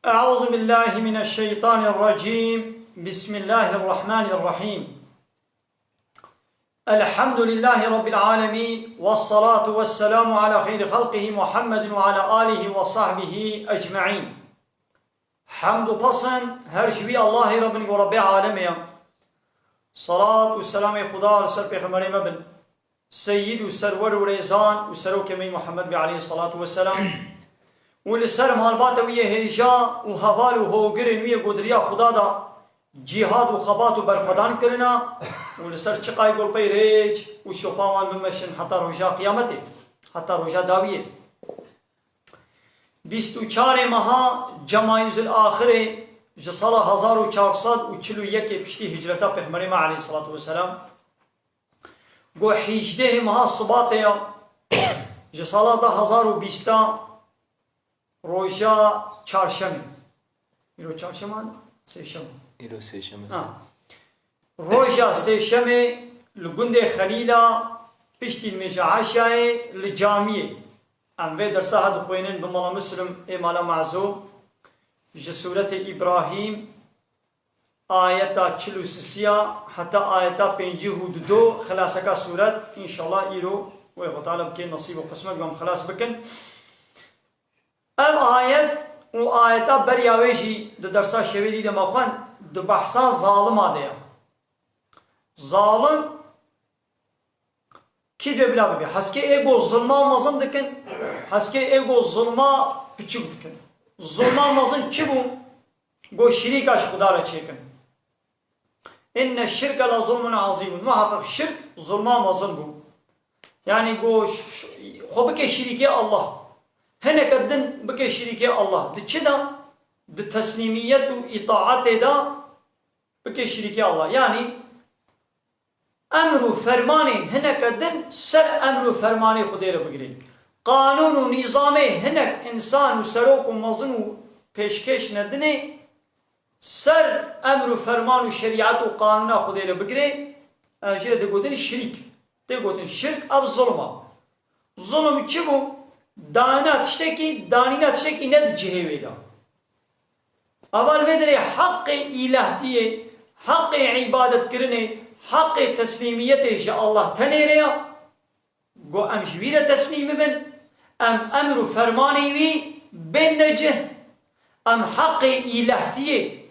أعوذ بالله من الشيطان الرجيم. بسم الله الرحمن الرحيم. الحمد لله رب العالمين، والصلاة والسلام على خير خلقه محمد وعلى آله وصحبه أجمعين. حمد پسند هر شوی الله رب رب عالمیم. صلاة والسلام خدا لسر پیغمبر مبن سید و سرور و ریزان و سروکمی محمد علیه الصلاة والسلام ولسر مالبات ویه هیجا و حوال و هوگرن ویه قدریا خدا دا جهاد و خبات و برخدان کرنا ولسر چقای گل پی ریج و شپاوان بمشن حتی روژا قیامته، حتی روژا داویه. 24 ماها جمایز الاخره جسال 1441 پشتی هجرتا پیغمبر ما علیه الصلاة والسلام گو 18 ماها صباته جسال 1020 روژا چهارشنبه. ایرو چهارشنبه سه‌شنبه. ایرو سه‌شنبه. روژا سه‌شنبه لگند خلیلا پشتی میشه عشای لجامیه. ام و درس هاد خوینن بمالا مسلم مالا معزو جسورت ابراهیم آیتا 43 حتی آیتا 52 خلاصه کا سورت انشالله ایرو و خدا تعالی بکن نصیب و قسمت گم خلاص بکن. ام آیت و آیتا بریاویشی در درسا شویدی دم خوان دو بحثا ظالم آده. ظالم کی دبلا ببی حسکه ایگو ظلما مزن دکن، حسکه ایگو ظلما پچوک دکن. ظلما مزن چی بو؟ گو شریکاش خدا را چیکن. ان الشرك لظلم عظیم. محقق شرک ظلما مزن بو. یعنی گو خو بکه شریکی الله. هنك الدن بكي شريكي الله دتشدا دتسليمية وإطاعة دا بكي شريكي الله. يعني أمر فرماني هنك الدن سر أمر فرماني خدير بقري قانون ونظامي هنك إنسان وسروك ومظن وبيشكش ندني سر أمر فرمان وشريعة وقانون خدير بقري أجل تقولين الشريك تقولين الشرك أو الظلمة. ظلم كيبو دانا تشتكي دانينا تشتكي ند جهويدا. أول بدري حق إلهتيه حق عبادة كرنه حق تسليميته شاء الله تنيريا قو أم جويرة تسليم من أم أمر فرماني وي بالنجه أم حق إلهتيه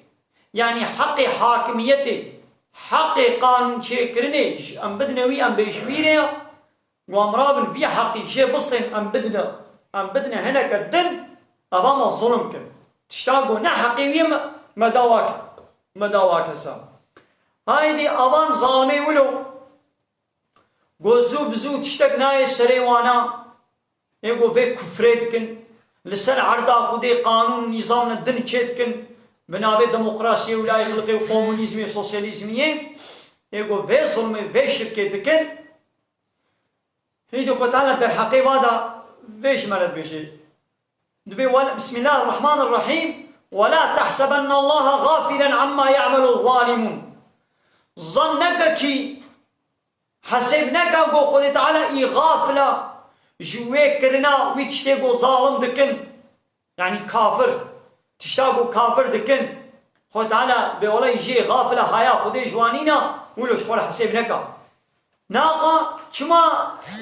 يعني حق حاكميته حق قانون شكرنه أم بدنوي أم بجويرة وامرابن في حقي شيء بسطن أم بدنا هناك الدن أمام الظلم كن تشتاقوا نحقي ويم مداواك هسا هايدي أبان ظالمي ولو قوزو بزو تشتاق ناي سريوانا يقو في كفريتكن لسن عرضا خودي قانون نظام الدن تشيتكن بنابي ديمقراطية ولا يخلقي كومونيزمي سوسياليزمي يقو في ظلمي في شركتكن هيدو ختانا در حقيقة هذا فيش مرد بشي دبي بسم الله الرحمن الرحيم ولا تحسبن الله غافلا عما يعمل الظالمون. ظنك كي حسبنك وقو خذ تعالى اي غافلة جويك كرنا ويتشتاقو ظالم دكن يعني كافر تشتاقو كافر دكن خذ تعالى بولا يجي غافلة هيا خذي جوانينا ولو شخور حسبنك ناقا چما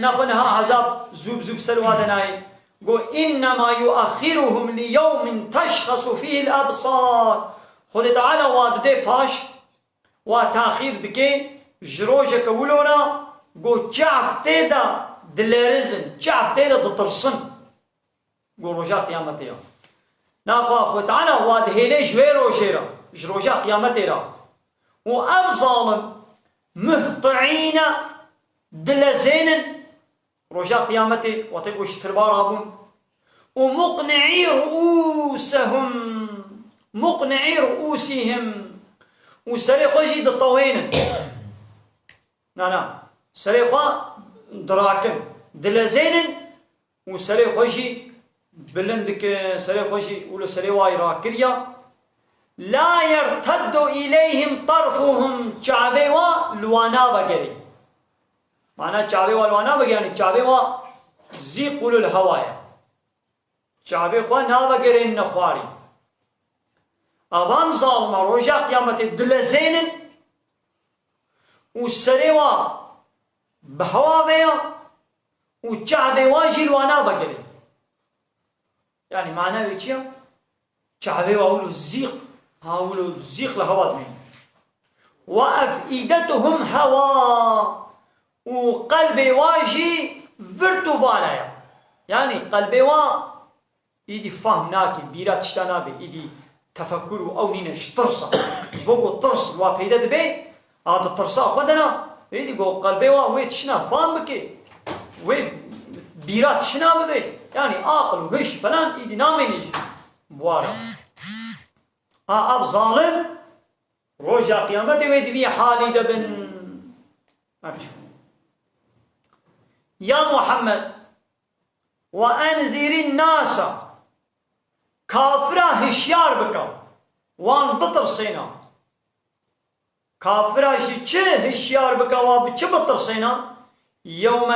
ناقنها عذاب زوب سلوادناي قو إنما يؤخرهم ليوم تشخص فيه الأبصار. خد تعالى وادده باش وتأخير دكي جروجك ولونا قو جعف تيدا دلرزن جعف تيدا دترسن قو رجاء قيامتها ناقا خد تعالى واده ليش ويرو شيرا جروجا قيامتها وأب ظالم مهطعين دلزين رجاء قيامته وتقوش تربارابون ومقنعي رؤوسهم وسريخوا جيد الطوين نعم سريخوا دراكن دلزين وسريخوا جي بلندك سريخوا جي ولا سريواي راكريا لا يرتد إليهم طرفهم شعبوا لوانا بقري معناه شعبي والوانا بقى يعني شعبي وا زي قولوا الهوايا شعبي خوا نا بقرين نخواري أبان ظالم روجا قيامة دلزين والسريوا بهوا بيا وشعبي واجل وانا بقري يعني معناه ويتشيا شعبي واولو الزيق هاولو الزيق لهواد مني وأفئدتهم هوا وقلبي واجي فرتو بالايا يعني قلبي وا إيدي فهم ناكي بيرات اشتنابي إيدي تفكروا أو نينا اشترصا بوكو ترس وابيدت بي هذا الترسا خدنا إيدي بو قلبي وا ويت شنا فهم بكي ويت بيرات شنا بي يعني عاقل وهش فلان إيدي نامي نيجي بوارا أب ظالم روجا قيامته ويدي بي حالي دبن ما بيشو يا محمد وأنذر الناس كافرة هشيار بكا وان بطر سينا كافرة چه هشيار بكا وان چه بطر سينا يوم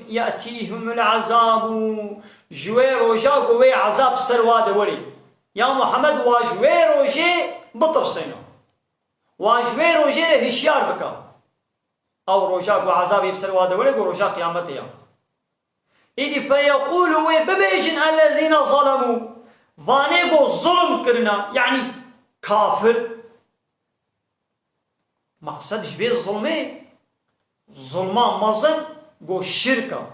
يأتيهم العذاب جوي روجا قوي عذاب سرواد ولي يا محمد واجوي روجي بطر سينا واجوي روجي هشيار بكا او روجا قو عذاب يبسرواد ولي قو روجا قيامتها إذ فيقولوا ببيجن الذين ظلموا فانيقو ظلم كرنا يعني كافر مقصدش بيه الظلمي ظلمان مزن قو الشركة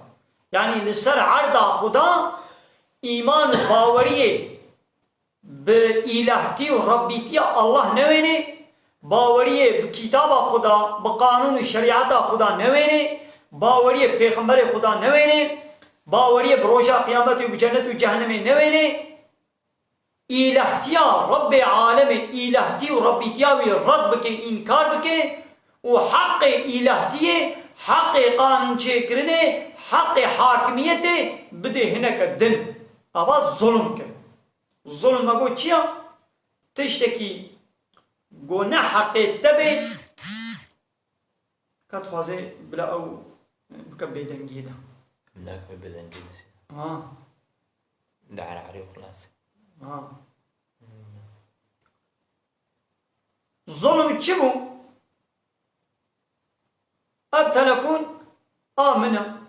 يعني لسر عرضا خدا إيمان باوريه بإلهتي وربيتي الله نويني باوريه بكتاب خدا بقانون شريعت خدا نويني باوريه پیغمبر خدا نويني باوريه بروجا قيامت وبجنة وجهنم نويني إلهتيا رب عالم إلهتي وربيتيا ورد بكي إنكار بكي وحق إلهتي حق قانون چكرني حق حاكميته بده هناك الدن أبا ظلم كي ظلم ما قو چيا تشتكي قو نحق تبي كتوازي بلا أو بكبه دنجي ده هناك بدنجي نسي دعنا عريق خلاص ظلم تشبو اب تلفون منه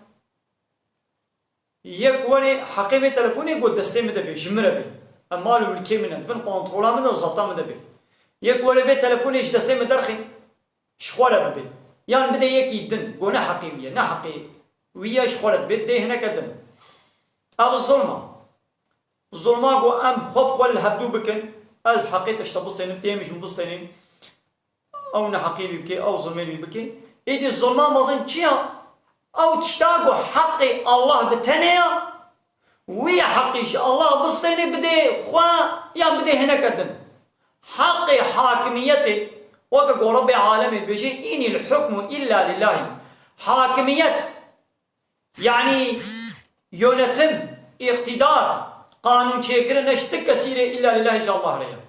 يك ولي حقيبه تلفوني يقول دستي مدبي جمره بي المال ملكي منه بن كونترولا منه زطا مدبي يك ولي بي تلفوني ايش دستي مدرخي شخوله بي يعني بدا يك يدن قونا حقيبيه نحقي ويا شخولت بدي هنا كدن اب الظلمه قو ام خب خول هبدو بكن از حقيت اشتبصتين بتي مش مبسطين او نحقي بكي او ظلمي بكي ايدي الظلمه مازن تشيا او تشتاقوا حقي الله بتنيا ويا حقي الله بسطين بدي خوا يا بدي هنا كدن حقي حاكميتي وكقول رب العالمين بيجي اني الحكم الا لله حاكميت يعني يونتم اقتدار قانون شكر نشتك كثير الا لله جل الله عليه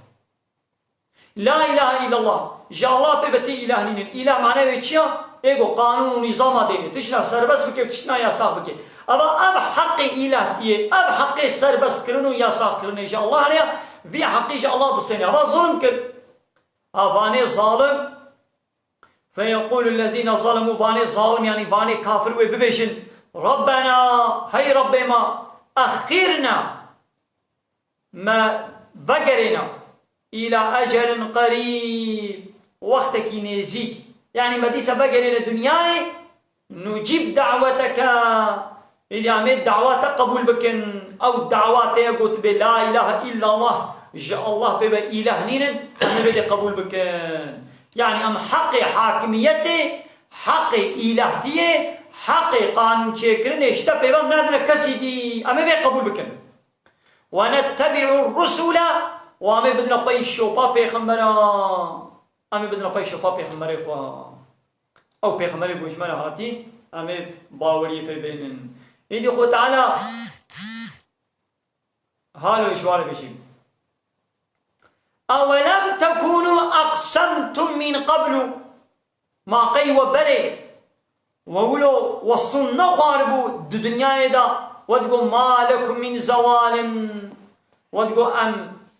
لا اله الا الله جل الله ببتي اله نين اله معناه ويتشيا ايغو قانون ونظام ديني تشنا سربس بك تشنا يا صاحب بك اب حق الهتي اب حق سربس كرنو يا صاحب كرنو جل الله عليه في حق جل الله دسني اب ظلم كر اباني ظالم فيقول الذين ظلموا باني ظالم يعني باني كافر وببيشن ربنا هي ربي ما أخرنا ما بقرنا إلى أجل قريب وقتك نزيك يعني ما ديس بقرنا دنياي نجيب دعوتك إذا عملت دعوات قبول بكن أو الدعوات يقول بلا إله إلا الله جاء الله بما إله نين أنا بدي قبول بكن يعني أم حق حاكميتي حق إلهتي حق قانون شكرن اشتا پیغام نادنا کسی دی امی بی قبول بکن ونتبع الرسول و امی بدنا پای شوپا پیغمبرا امی بدنا پای شوپا پیغمبر خوا او پیغمبر گوشمر هاتی امی باوری پی بینن ایدی خود تعالی حالو اشوار بشیم اولم تكونوا اقسمتم من قبل ما قي وبري وقولوا وصلنا خاربوا الدنيا دا وتقول ما لكم من زوال وتقول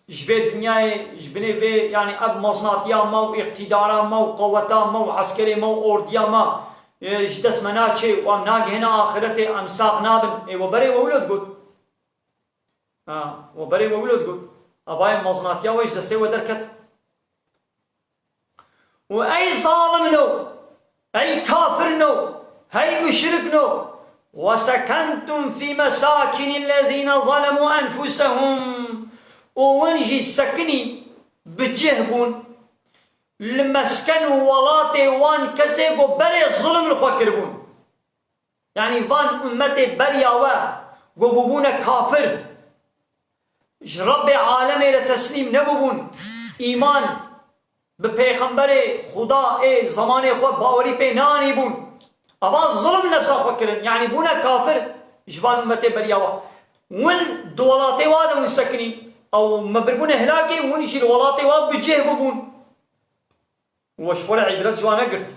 جبه دنیای جبنه به یعنی اب مصنعاتیا ما و اقتدارا ما و قوتا ما و عسکری ما و اردیا ما جدس مناچه و ام ناگهنا آخرت ام ساق نابن و بره وولد گود و بره وولد گود ابای مصنعاتیا و جدسته و درکت و ای ظالم نو ای کافر نو هی مشرك نو وسكنتم في مساكن الذين ظلموا أنفسهم وونجي سكني بجهبون لمسكنوا ولاتي وان كسيقو بري الظلم الخوكربون يعني فان أمتي بريا وقبوبون كافر رب عالمي لتسليم نبوبون إيمان بپیغمبر خدا ای زمان خود باوری پی نانی بون ابا ظلم نفسا خود کرن یعنی بونه کافر جبان امت بریاوا ون دولاتي وادا منسكنين او مبربون هلاكي ونشي الولاتي واد بجيه ببون وشغل عبرت جوانا قرت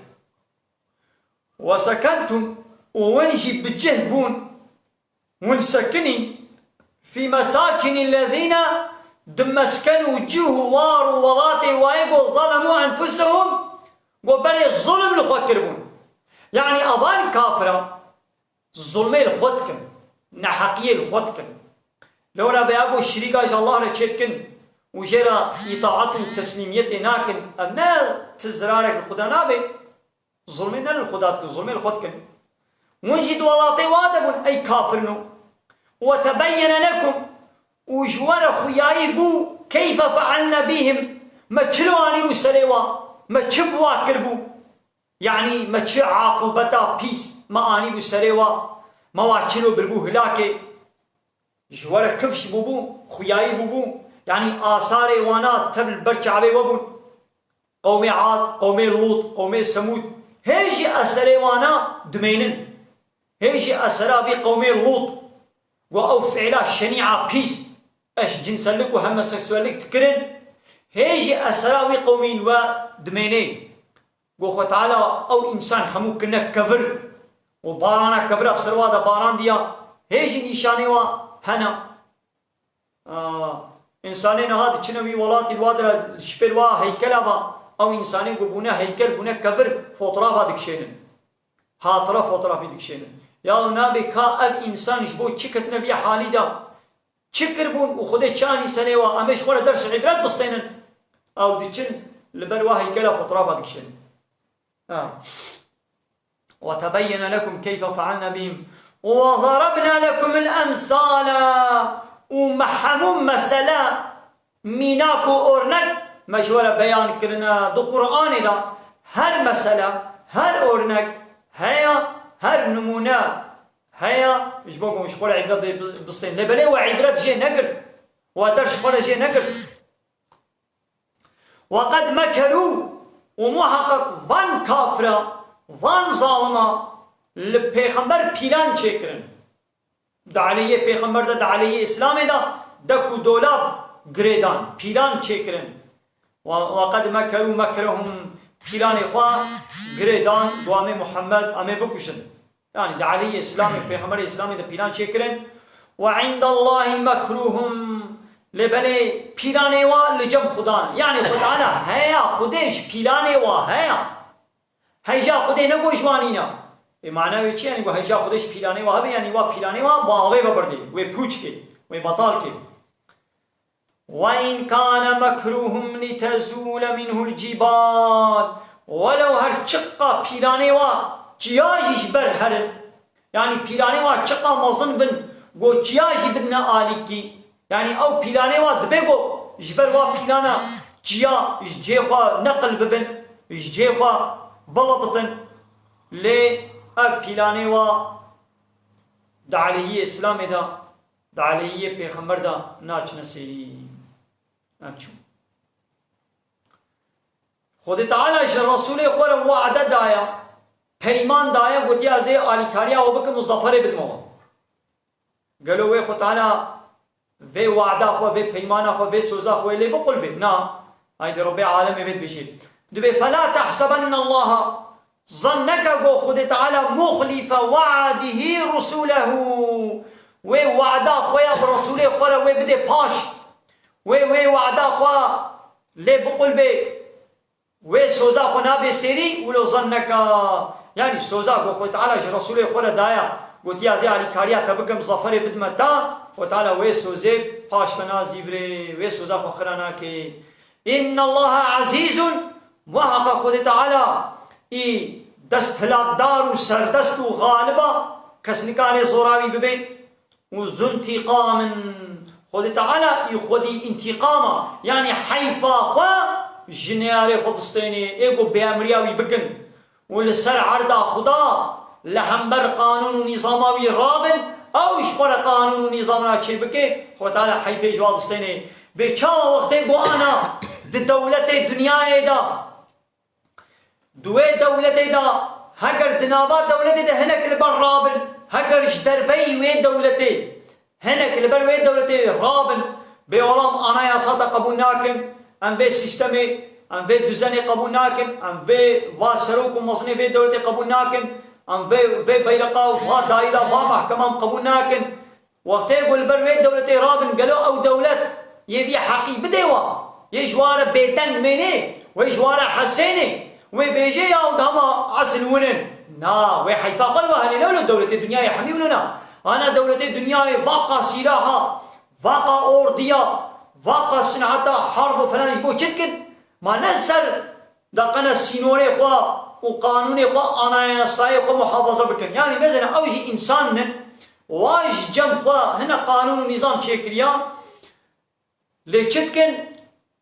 وسكنتم ونشي بجيه بون ونسكنين في مساكن الذين دمسكنوا جوه واروا ولاتي وايقوا ظلموا انفسهم وبري الظلم لخوكربون يعني ابان كافرة ظلمي الخوتكن نحقية الخوتكن لولا بيابو الشريكة إذا الله لتشتكن وجرى إطاعته وتسليميته ناكن أبنا تزرارك الخدا نابي ظلمنا للخداتك ظلمي الخوتكن ونجد ولاتي وادبون أي كافرنو وتبين لكم وجوار خياي بو كيف فعلنا بهم ما تشلواني وسليوا ما تشبوا كربو يعني ما تش عاقبتا بيس ما اني وسليوا ما واتشلو بربو هلاكي جوار كبش بوبو خياي بوبو يعني آثار وانا تبل برشعبي وبون قوم عاد قوم لوط قوم ثمود هيجي أسري وانا دمينن هيجي أسرى بقوم لوط وأو فعلا شنيعة بيس اش جنس لك وهم سكسوالك تكرن هيجي أسراوي قومين ودمينين وخو تعالى أو إنسان حمو كنا كفر وبارانا كفر بسروا دا باران ديا هيجي نشاني وهنا إنسانين هذا چنوي ولات الوادر الشبروا هيكلا أو إنسانين بونا هيكل بونا كفر فوترافا دكشينن هاترا فوترافي دكشينن يا نبي كا أب إنسان يشبو تشكتنا بيا حالي دا چکر بون و خود چانی سنه و امیش خود درس عبرت بستینن او دیچن لبروا هيكلا فطرافا دكشن وتبين لكم كيف فعلنا بهم وضربنا لكم الأمثال ومحموم مسلا ميناكو أورنك مجورة بيان كرنا دو قرآن دا هر مسلا هر أورنك هيا هر نمونه هيا مش بقول مش قول عبرت بسطين لبلي وعبرت جي نقر ودرش قول جي نقر وقد مكروا ومحقق فان كافرة فان ظالمة لبيغمبر بيلان چكرن دعاليه بيغمبر دا دعاليه اسلام دا دكو دولاب گريدان بيلان چكرن وقد مكروا مكرهم بيلان اخوة گريدان دوامي محمد امي بكشن يعني دعاليه اسلامي بيغمبر اسلامي دا بيلان چكرن وعند الله مكروهم لبني پیلانه وا لجب خدا يعني خدا هيا خودش پیلانه وا هيجا خودي نگو جوانينا معنی چی یعنی هيجا خودش پیلانه وا يعني وا پیلانه وا باوي ببردي و پوچ کے و بطال کے وان كان مكروهم لتزول منه الجبال ولو هر چقا پیلانه وا چیاجش بر هر يعني پیلانه وا چقا مزن بن گو چیاجی بدنا آلیکی يعني او پیلانه وا دبگو جبر وا پیلانا جیا جيخوا نقل ببن جيخوا بلبطن لي اب پیلانه وا دعاليه اسلام دا دعاليه پیغمبر دا ناچ نسيري ناچو خود تعالى جل رسول خور وعده دایا پیمان دایا گوتیا زي آلیکاریا وبك مظفر بدمو قالوا وي خود تعالى في وعده خو في پیمانه خو في سوزا خو اللي بقول بدنا هيدي ربي عالمي بيت بشي دبي فلا تحسبن الله ظنك جو خد تعالى مخلف وعده رسوله وي وعده خويا برسوله خو وي بده باش وي وعدا خوا لي بقول بي وي سوزا خو نابي سيري ولو ظنك يعني سوزا خو تعالى رسول خو دايا قلت يا زي علي كاريا تبقم ظفر بدمتا وتعالى وي سوزي باش بنازي بري وي سوزا خو خرانا كي ان الله عزيز وحق خود تعالى اي دست هلادار وسردست وغالبا كسنكاني زوراوي ببي وذو انتقام خود تعالى اي خودي انتقاما يعني حيفا خوا جنياري خودستيني ايقو بامرياوي بكن ولسر عرضا خدا لحنبر قانون ونظاماوي رابن او اشقر قانون ونظامنا چه بكي خود تعالى حيفي جوادستيني بكاما وقتي قو انا دي دولت دنيا دا دوی دولت دا هگر دنابا دولت دا هنک لبر رابن هگر جدربی وی دولت هنک لبر وی دولت رابن به ولام آنا یاساتا قبول ناکن ام وی سیستمی ام وی دوزنی قبول ناکن ام وی واسروک و مصنی وی دولت قبول ناکن ام وی بیرقا و دائرہ و محکمام قبول ناکن وقتی قل بر وی دولت رابن قالو او دولت یہ بھی حقی بدیوا یہ جوار بیتنگ منی و جوار حسینی وبيجي يا ودهما عسل ونن نا وحيفا قلبها هني دولة الدنيا يحميوننا أنا دولة الدنيا باقى سلاحها باقى أوردية باقى صناعتها حرب فلان يبو تشكن ما نسر دقنا السينوري خوا وقانوني خوا أنا صاير خوا محافظة بكن يعني مثلا أوجي إنسان واج جنب خوا هنا قانون ونظام تشكريا لتشكن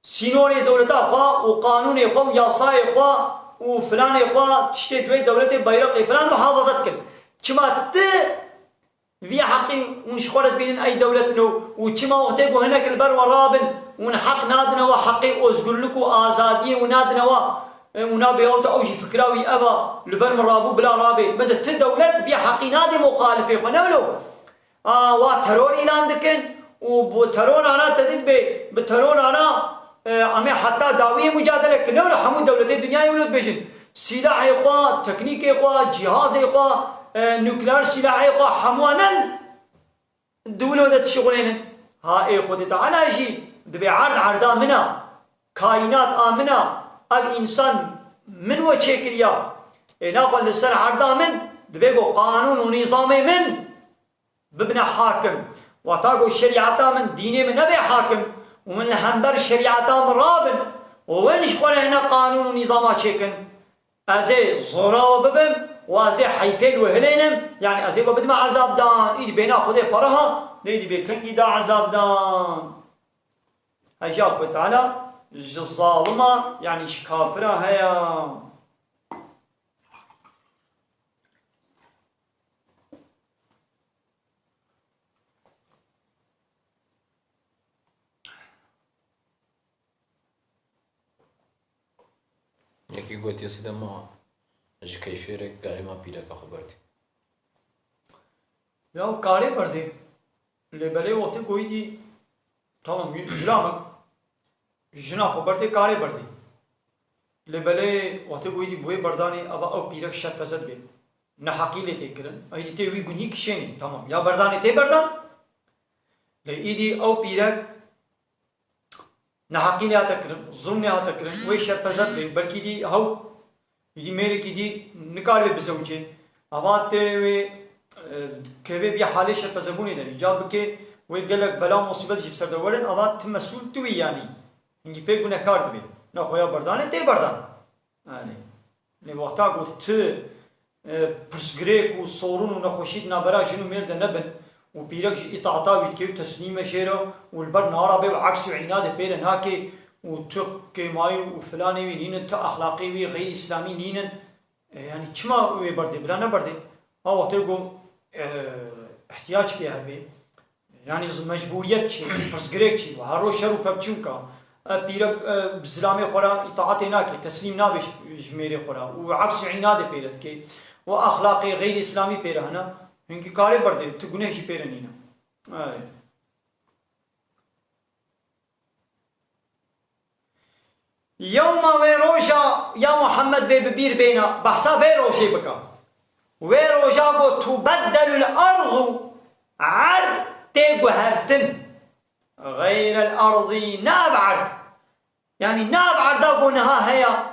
سينوري دولتا خوا وقانوني خوا وياساي خوا وفلان خوا تشتي دوي دولتي بيرقي فلان محافظتك كما ت في حقي ونشخرت بين اي دولتنا وكما وقتي هناك البر ورابن ونحق نادنا وحقي ازقل لكم ازاديه ونادنا ونابي او اوجي فكراوي ابا البر مرابو بلا رابي بس الدولت في حقي نادي مخالفه خنولو وترور اعلان دكن وبترور انا تدين بترور انا اما حتى داوی مجادله کنه ولا همون دولت دنیا ولود بجن سلاح اخوا تکنیک اخوا جهاز اخوا نوکلیر سلاح اخوا هموانن دولت شغلين ها اي خود تعالى شي دبي عرض منا كائنات امنه الانسان من وشكريا ناخذ لسر عرض من دبي قانون ونظام من ببنى حاكم وتاقو الشريعه من ديني من نبي حاكم ومن هنبر شريعتها مرابن ووينش قول هنا قانون ونظامات شكن ازي زورا وببم وازي حيفين وهلينم يعني ازي وبدم عذاب دان ايدي بينا خذي فرها نيدي بكنجي دا عذاب دان هجاك تعالى الظالمة يعني كافرة هيا یکی گوتی سیده ما جی کیفیره گاری ما پیره که خبرتی یا کاری بردی لبله وقتی گویی دی tamam جلامك جنا خبرتی کاری بردی لبله وقتی گویی دی بوی بردانی ابا او پیرک شت پسد بی نحقی لیتی کرن ایدی تیوی گنی کشینی tamam یا بردانی تی بردان لیدی او پیرک نحقی نه تکرن ظلم نه تکرن وی شر پزد به بلکه دی هاو دی میره کی دی نکال بزوجه آباد وی که بی حاله شر پزبونی داری جاب که وی گلک بلا مصیبت جیب سر دورن آباد تم مسئول توی یعنی اینگی پی گونه کارد بی نه خویا بردانه تی بردان یعنی نه وقتا گفت پرسگریک و سورون و نخوشید نبرا جنو مرد نبن وبيرك إطاعتا ويتكيو تسليمه شيرا والبر نارا بي وعكس وعناد بيرن هاكي وتق ماي وفلاني وينين أخلاقي وغير إسلامي نينن يعني كما ويبردي بلا نبردي ها وقت يقول احتياج بيها بي يعني مجبوريت شيء بس غريك شيء وهارو شرو ببچوكا بيرك بزلامي خورا إطاعتي ناكي تسليم نابش جميري خورا وعكس عناد بيرت كي وأخلاقي غير إسلامي بيرهنا هنگی کاری برده تو گناهی پیرنی نه يوم ويروجا يا محمد في ببير بينا بحسا ويروجي بكا ويروجا بو تبدل الأرض عرض تيغو هرتن غير الأرض ناب عرض يعني ناب عرض بونها هيا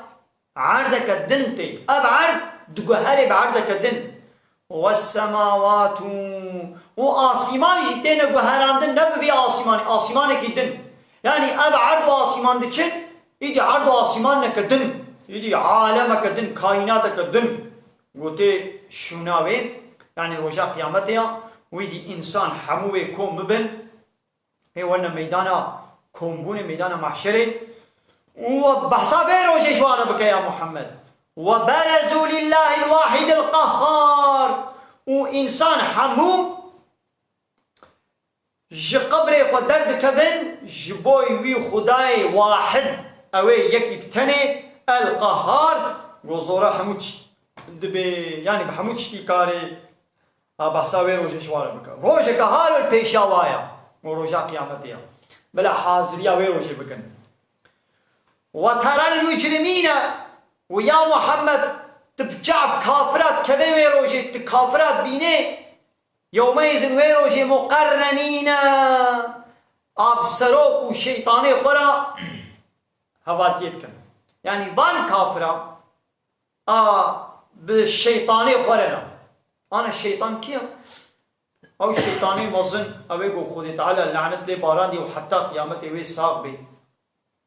عرضك الدنتي أب عرض دقو هرب عرضك الدن والسماوات وآسمان جتين قو هراندن نبي آسمانك الدن يعني أب عرض آسمان دچن إيدي عرض آسمانك الدن إيدي عالمك الدن كائناتك الدن قوتي شناوين يعني وجا قيامتها ويدي إنسان حموه كوم ببن هي وانا ميدانا كومبون ميدانا محشري وبحساب روجي شوارا بك يا محمد وبرزوا لله الواحد القهار وإنسان حمو قبري قدرد كبن جبوي وي خداي واحد اوي يكي بتني القهار وزورا حمود يعني بحمود شتيكاري بحساوي روجي شوارا بك روجي كهار البيشاوايا وروجا قيامتيا بلا حاضريا وي روجي بكن وترى المجرمين ويا محمد تبجع كافرات كبه وي روجي كافرات بيني يومئذ وي روجي مقرنين ابسروك وشيطاني خورا هواتيت كن يعني بان كافرة بالشيطاني خورنا أنا الشيطان كيا أو الشيطاني مظن أبيكو خودي تعالى لعنت لي باران دي وحتى قيامتي وي ساق بي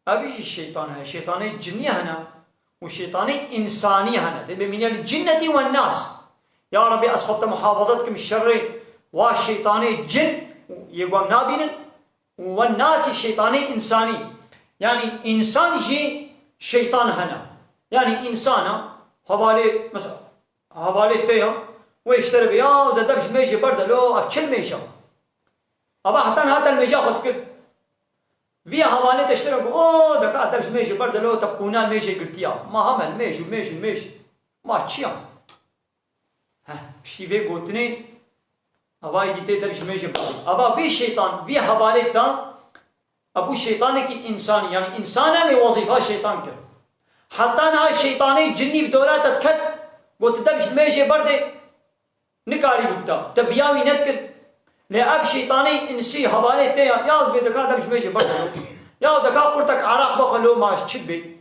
أبيش الشيطان هي شيطاني جنية هنا وشيطاني إنساني هنا تبي من الجنة والناس يا ربي أسقطت محافظتكم الشر والشيطاني جن يقوم نابين والناس الشيطاني إنساني يعني إنسان جي شيطان هنا يعني إنسان حوالي مثلا حوالي تيا ويشتري بيا وده دبش ميجي برد لو أبشل ميجا أبا حتى هذا الميجا خد كل فيها حوالي تشتري أوه ده دبش ميجي برد لو تبقونا ميجي قرتيا ما همل ميجي ما تشيا ها بشتي بيه قوتني أبا يدي دبش ميجي برد أبا بي شيطان فيها حوالي تا أبو الشيطان كي إنسان يعني إنسانا لوظيفة شيطان كر حتى أنا الشيطاني جني بدورة تتكت قلت دبش ميجي برد نكاري بكتا تبياوي نتكر لأب شيطاني إنسي حوالي تيا يا بدكا دبش ميجي برد يا دكا قرتك عراق بخلو ما تشبي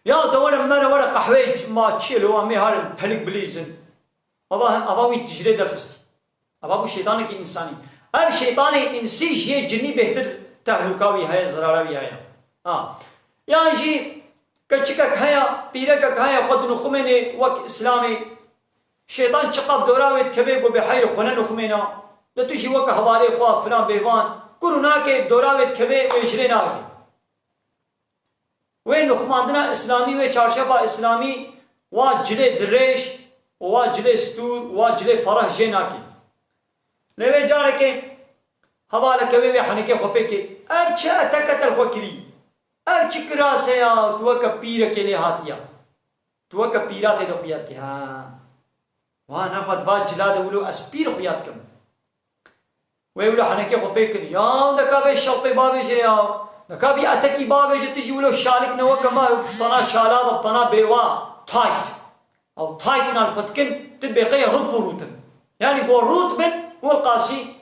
يا دورة مرة ورا قحويج ما تشيلو أمي هارم بلق بليزن أبا وي تجري درخستي أبا أبو الشيطاني كي إنساني أب شيطاني إنسي جي جني بهتر تهلكاوي هاي زراراوي هاي يعني جي كچكك هيا بيركك هيا خد نخمني وك إسلامي شيطان چقاب دوراويت كبيب وبحير خنا نخمينا لا تجي وك حوالي خواب فلان بيبان كوروناك دوراويت كبيب ويجريناك وين نخماندنا إسلامي وچارشبا إسلامي واجلي دريش واجلي ستور واجلي فرح جيناكي لوي جارك حوالي كبيب حنكي خوبيكي اب چه اتكتل خوكري اب چكرا سيا توك پير کے لیے ہاتیا توك پيرات دو خيات کی ها وانا قد واج جلاد ولو اسبير خيات كم ويقولوا حنكي خوبيكن يا دكا بي شوطي بابي جيا دكا بي اتكي بابي جتجي ولو شالك نو كما طنا شالاب طنا بيوا تايت او تايت نال فتكن تبقي رب روتن يعني بو روت بن والقاسي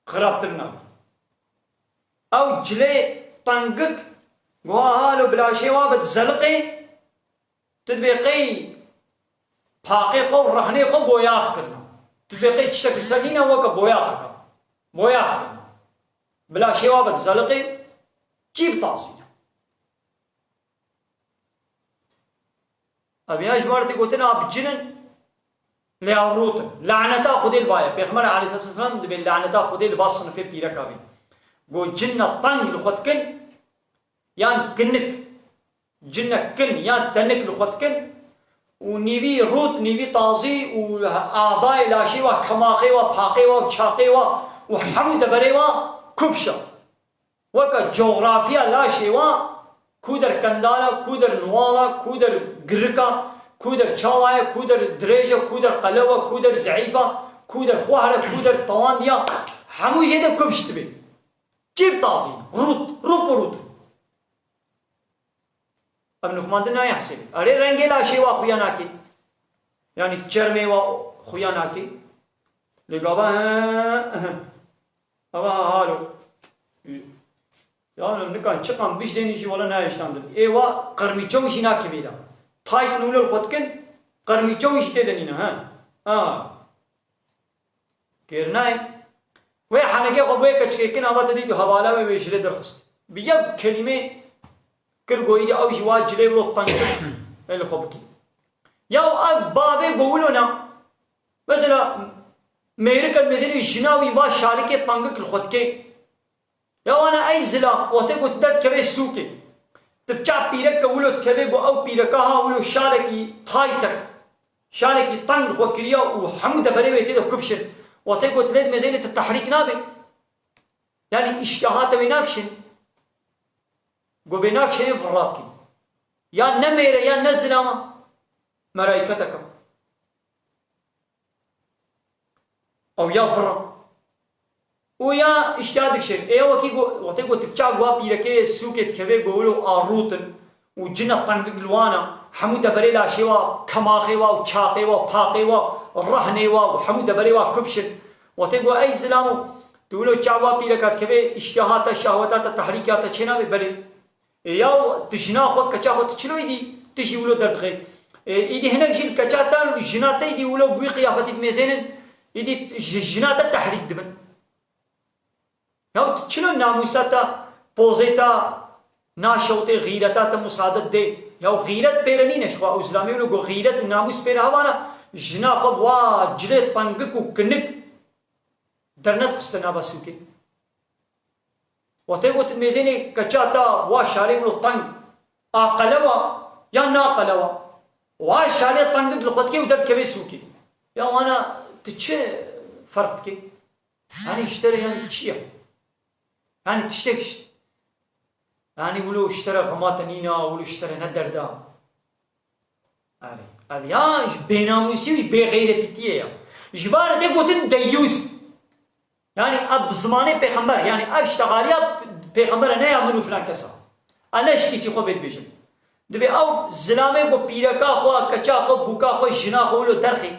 خرابتنا او جلي طنقك وهالو بلا شيء وابد زلقي تدبيقي باقي قو رهني قو بوياخ كرنا تدبيقي تشتكي سلينا وكا بوياخ كرنا بلا شيء وابد زلقي جيب طاسينا ابي اجبارتي قلتنا بجنن لأروتن لعنتا خدي الباية بيغمر عليه الصلاة والسلام دبي لعنتا خدي الباصن في بيركابي قو جنة طن لخوتكن يان كنك جنة كن يان تنك لخوتكن ونيبي روت نيبي طازي وأعضاء لاشي وكماخي وباقي وشاقي وحمد بري وكبشة وكا جغرافيا لاشي كودر كندالا كودر نوالا كودر قرقا كودر شاوايا كودر دريجة كودر قلوة كودر زعيفة كودر خوهرة كودر طوانديا حمو جيدا كبش تبي جيب طازين روت ابن خماندنا يحسب اري رنگي لا شي وا خياناكي يعني چرمي وا خياناكي لقابا ابا هالو يعني نكان شقام بيش ديني شي ولا نايش تاندل ايوا قرمي تشوشي ناكي بيدا تايت نولو الخوتكن قرمي تشوشي تدنينا ها كيرناي وي حنقي خبوي كچكن ابا تدي حوالا में बेशरे दरخست بيا كلمه كرغو يدي او جوا جلي ولو طنق الخبكي يا اب بابي بقولنا مثلا ميرك المزين جناوي با شاركي طنق الخدكي يا انا اي زلا وتقول درت كبي سوكي تبچا بيرك ولو كبي او بيركها ولو شاركي تايتك شاركي طنق خوكريا وحمود فريوي كده كفشن وتقول تريد مزينة التحريك نابي يعني اشتهات بيناكشن قو بيناكشن فراتكي يا نمير يا نزلما مرايكتك او يا فرا ويا اشتهادك شيء ايوه كي وتقول تبچا قوا بيركي سوكت كبي قولو اروتن وجنا طنق الوانا حمود فريلا شيوا كماخيوا وشاقيوا وباقيوا الرهنيوا وحمود فريوا كبشن وتقول اي زلامو تقولوا تشاوا بيركات كبي اشتهات الشهوات التحريكات تشينا ببري يا تجنا خو كچا خو تشلو يدي تجي ولو درد خي يدي هناك جيل كچاتان جنات يدي ولو بوي قيافه ميزين يدي جنات التحريك دبن يا تشلو ناموساتا بوزيتا ناشوتي غيرتا مساعدت دي يا غيرت بيرني نشوا او اسلامي لو غيرت ناموس بير هوانا جنا خو وا جلي طنقك كنك درنت خستنا بسوكي وتقول ميزيني كچاتا واشاري ولو طنق اقلوا يا ناقلوا واشاري طنق لخدكي ودرت كبي سوكي يا وانا تشي فرقتكي يعني اشتري يعني تشيا يعني تشتكش يعني ولو اشترى غماتنينا ولو اشترى ندردا يعني الياش بيناموسي بغيرتي تيه جبار تقول ديوس يعني اب زمانه پیغمبر يعني اب اشتغاليا پیغمبر نه يعملوا فلان كسا انا شكيسي خو بيت بيجن دبي او زلامه بو بيركا خو كچا خو بوكا خو جنا خو لو درخي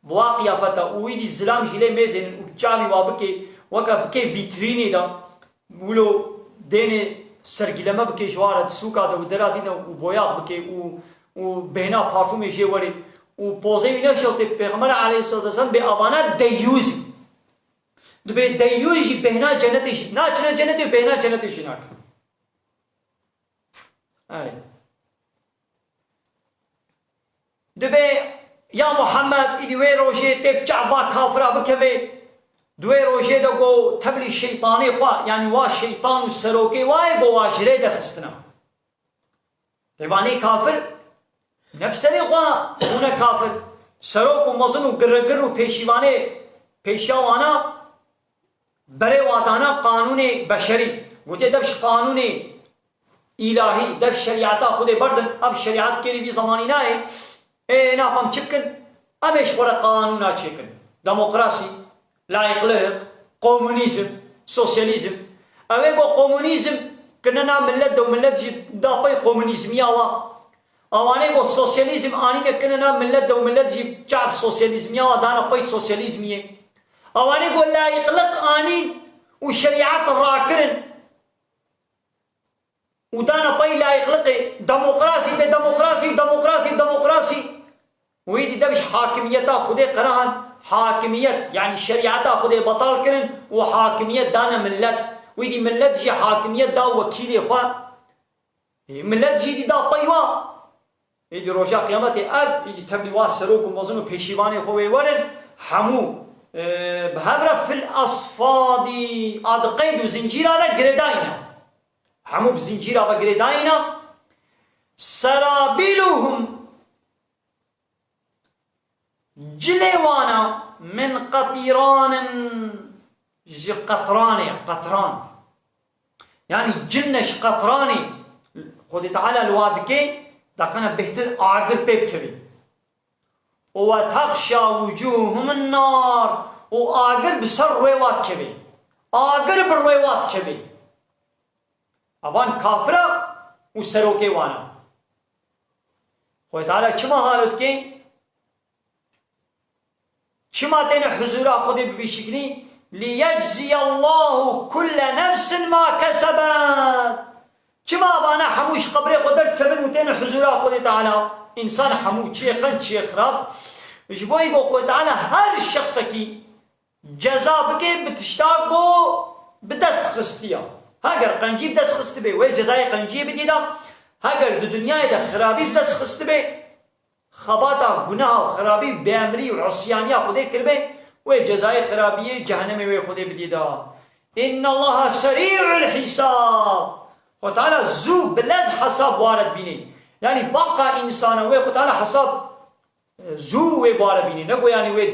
واقيا فتا ويدي زلام جيله ميزن وچامي وابكي وكا بكي فيتريني دا ولو ديني سرگلمه بكي جواره سوكا دا ودرا دينا وبويا بكي وبهنا بارفوم جي وري وبوزي وينا شوتي پیغمبر عليه الصلاه والسلام بامانه ديوز دبي ديوز بهنا جنتش ناچنا جنتي بهنا جنتش ناك اي دبي يا محمد ادي وي روشي تبچا با كافرا بكوي دوي روشي دغو تبلي شيطاني خوا يعني وا شيطان والسروكي واي بو واجري دخستنا تباني كافر نفسني خوا هنا كافر سروك ومزن وغرغر وپيشيوانه پيشاوانا بري واتانا قانون بشري وجه دبش قانون الهي دبش شريعتا خود بردن اب شريعت के भी जमानी ना है ए ना हम चिकन अमेश पर कानून ना चिकन डेमोक्रेसी लाइकलिक कम्युनिज्म सोशलिज्म अवे को कम्युनिज्म कनना मिलत दो मिलत दा पे कम्युनिज्म यावा अवाने को सोशलिज्म आनी ने कनना मिलत दो मिलत जी चार सोशलिज्म यावा दाना पे सोशलिज्म ये अवाने को लाइकलिक आनी وشريعات الراكرن ودانا باي لا يخلقي ديمقراطي بديمقراطي ديمقراطي ديمقراطي ويدي دبش حاكميتها خدي قراهن حاكميت يعني الشريعة خدي بطال كرن وحاكميت دانا ملت ويدي ملت جي حاكميت دا وكيل اخوان ملت جي دي دا بايوا يدي روجا قيامتي اب يدي تبلي واسروك ومزنو بيشيواني خوي ورن حمو بهبرة في الأصفاد عاد قيد وزنجير على قرداينا حمو بزنجير على قرداينا سرابيلهم جليوانا من قطيران قطران يعني جنش قطراني خذ تعالى الوادكي دقنا بهتر عاقل بيب كبير وتخشى وجوههم النار وآقر بسر رويوات كبي آقر بالرويوات كبي أبان كافرة وسروكي وانا خوي تعالى كما حالت كي كما تين حضورا خودي بفي شكلي ليجزي الله كل نفس ما كسبت. كما بانا حموش قبري قدرت كمل متين حزورا خود تعالى انسان حمو شيخا شيخ راب جبوي يقول خود تعالى هر الشخص كي جزا بكي بتشتاقو بدست خستيا هاگر قنجي بدست خست بي وي جزاي قنجي بديدا هاگر دو دنيا دا خرابي بدست خست بي خباتا گناه خرابي بامري وعصيانيا خودي كربي وي جزاي خرابي جهنم وي خودي بديدا. ان الله سريع الحساب خود تعالى زو بلز حساب وارد بيني يعني باقا انسان وي خود تعالى حساب زو وي وارد بيني نقول يعني وي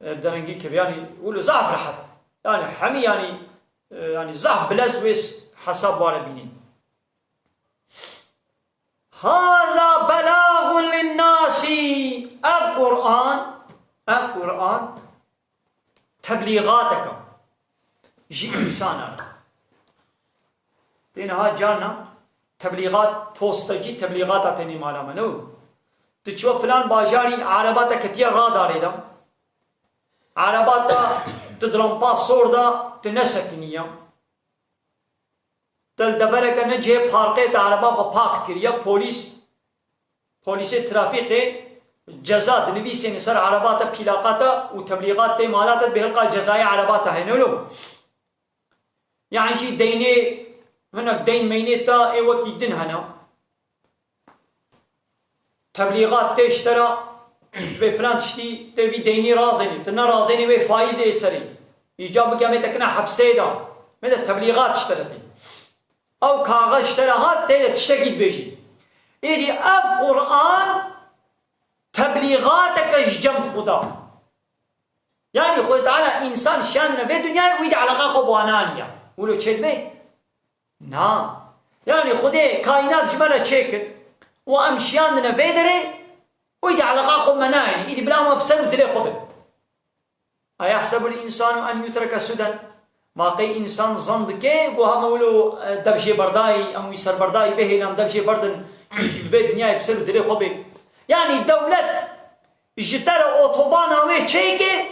درنگي كيف يعني يقولوا زعب رحت يعني حمي يعني زعب بلز ويس حساب وارد بيني. هذا بلاغ للناس. القرآن تبليغاتك جي انسانا تينها جانا تبليغات بوستجي تبليغات تاني مالا منو تشوف فلان باجاري عرباتا كتير راداري دا عرباتا تدرم باسور دا تنسكنيا تل دبرك نجي بارقيت عربا بپاک كريا بوليس ترافيق جزاء دنبيسين سر عرباتا بلاقاتا وتبليغات تي مالاتا بهلقا جزايا عرباتا هنولو يعني شي ديني هناك دين مينيتا ايوكي دين هنا تبليغات تشترى بفلان تشتي تبي ديني رازيني تنا رازيني وي فايز يسري يجاب كاميتا كنا حبسيدا متى تبليغات اشترتي او كاغذ اشتراها تشتكي بيجي ايدي اب قرآن تبليغاتك جم خدا يعني خدا تعالى انسان شاننا في الدنيا ويدي علاقه خبوانانيا ولو تشد بي نعم يعني خدا كائنات جمالة تشكل وامشياننا في دري ويدي علاقه خبوانانيا ايدي بلا ما بسنو دلي خبل. ايحسب الانسان ان يترك سدى باقي انسان زندكي وها مولو دبشي برداي ام يسر برداي به نام دبشي بردن في الدنيا بسنو دلي خبل. يعني دولت جتر اوتوبانا وي تشيكي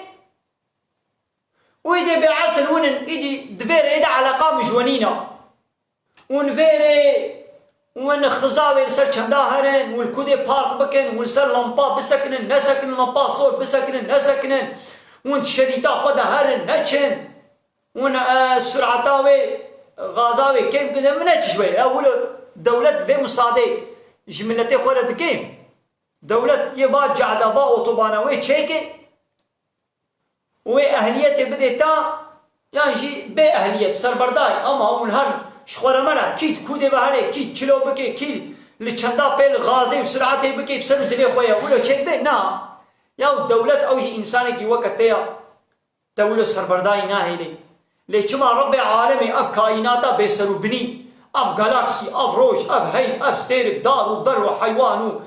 ويدي بعسل ونن ايدي دفير ايدا علاقه مجونينا ونفيري ون خزاوي لسر چنداهرن والكودي بارك بكن ولسر لمبا بسكنن نسكن لمبا صور بسكنن نسكنن ون شريطا خدا هرن نچن ون سرعتاوي غازاوي كيف كذا منچ شوي اول دولت في مصادي جملتي خورد كيم دولت يبا جعدبا اوتوبانا وي تشيكي واهليته بديتا يعني جي باهليه سربرداي اما هم الهر شخوره مرا كيد كودي بهالي كيد كيلو بكي كيل لچندا بيل غازي وسرعتي بكي بسر دلي خويا ولا تشيك بي نا يا دولت او جي انسان كي وقتها دولت سربرداي ناهيلي ليكما رب عالمي اب كائناتا بيسرو بني اب جالاكسي اب روج اب هي اب ستيرك دار وبر وحيوان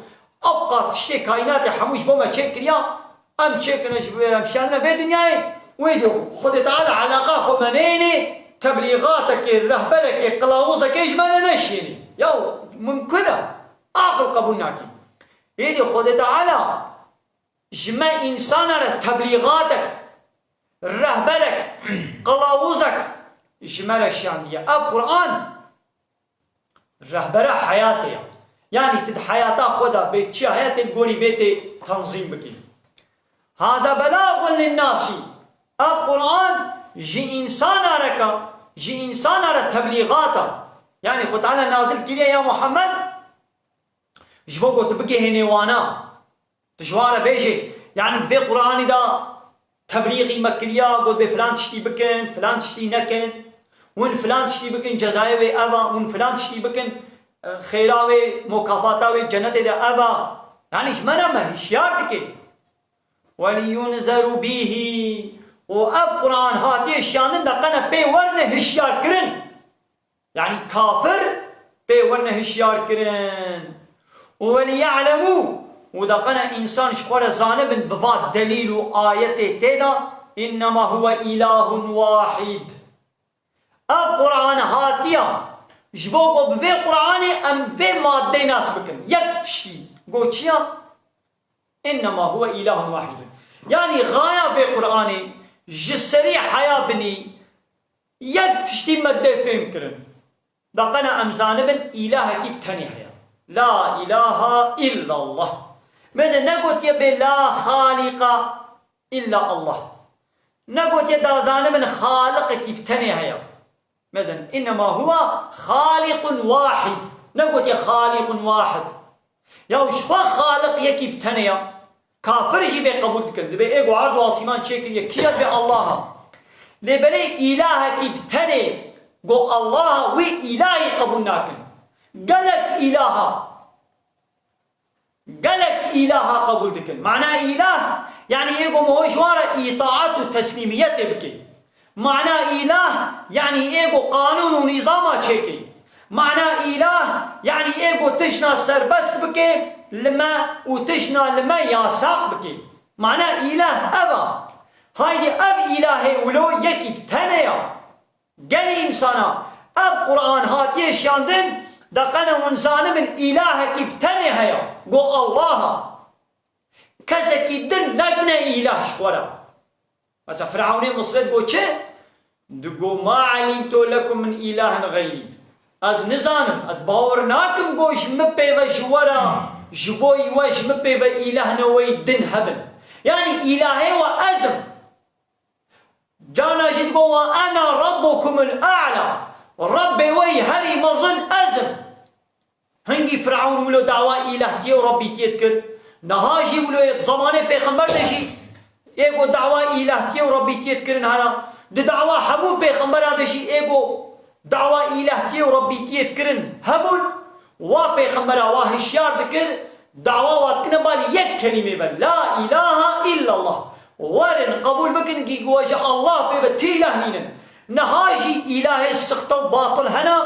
ابقى تشتي كائنات حموش بوما تشكريا ام تشكنش مشاننا في الدنيا ويدي خد تعالى علاقه خمنيني تبليغاتك رهبرك قلاوزك اجمل نشيني يو ممكنه اخر قبولناكي يدي خد تعالى جمع انسان على تبليغاتك رهبرك قلاوزك جمال الشامية القرآن رهبره حياتي يعني تد حياتا خدا بيتشي حياتي بقولي بيتي تنظيم بكي. هذا بلاغ للناس. القرآن جي إنسان ركا جي إنسان على تبليغاتا يعني خد تعالى نازل كليا يا محمد جبوكو تبقي هنيوانا تجوارا بيجي يعني تفي قرآن دا تبليغي مكريا قول بفلان تشتي بكن فلان تشتي نكن ون فلان تشتي بكن جزايوي أبا ون فلان تشتي بكن خيراوي مكافاتاوي جنة دا أبا يعني شمنا ما هشيارتك ولينذر به وأب قرآن هاتي الشانن دا قنا بي ورنه هشيار كرن يعني كافر بي ورنه هشيار كرن وليعلموا ودا قنا إنسان شخور زانب بفات دليل آية تيدا إنما هو إله واحد. أب قرآن هاتيا جبوكو بفي قرآن أم في مادة ناس بكن يكتشي قوتشيا إنما هو إله واحد يعني غاية في قرآن جسري حياة بني يك تشتي مدى فهم كرن دقنا أم زانبن إله كيف تاني حياة لا إله إلا الله ماذا نقول يبي لا خالق إلا الله نقول يدا زانبن خالق كيف تاني حياة مثلا إنما هو خالق واحد نقول يا خالق واحد يا وش خالق يكيب تنيا كافر جي قبول كن دبي ايغو عرض واسمان شكل يكيد بالله لبريك إله كيب تني قو الله وي إلهي قبول ناكن قالك إله قبول دكن معنى إله يعني ايغو موجوارة إطاعة وتسليمية بكي معنى إله يعني ايغو قانون ونظام شكل معنى إله يعني ايغو تشنا سربست بكي لما وتشنا لما ياساق بكي معنى إله أبا هايدي أب إلهي ولو يكي تنيا قال إنسانا أب قرآن هاتي شاندن دقنا ونزان من إله كي تنيا هيا قو الله كسكي دن نقنا إله شورا بس فرعون مصرد بو چه دقو ما علمت لكم من إله غيري از نزانم از باور ناكم قوش مبي وشورا جبوي وش مبي وإله نوي دن هبل يعني إلهي وأزم جانا جد قو أنا ربكم الأعلى ربي وي هري مظن أزم هنگي فرعون ولو دعوة إله تي وربي تيتكر نهاجي ولو زمانه پیغمبر دشي ايگو دعوة إله تي وربي تيتكر هنا دي دعوة حبوب پیغمبر دشي ايگو دعوة إله تي وربي تيتكر هبول وا پیغمبر وا هشيار دكر دعوة واتكنا بالي يك كلمة بل لا إله إلا الله ورن قبول بكن كي قواجه الله في بتيله نينن نهاجي إله السخطة باطل هنا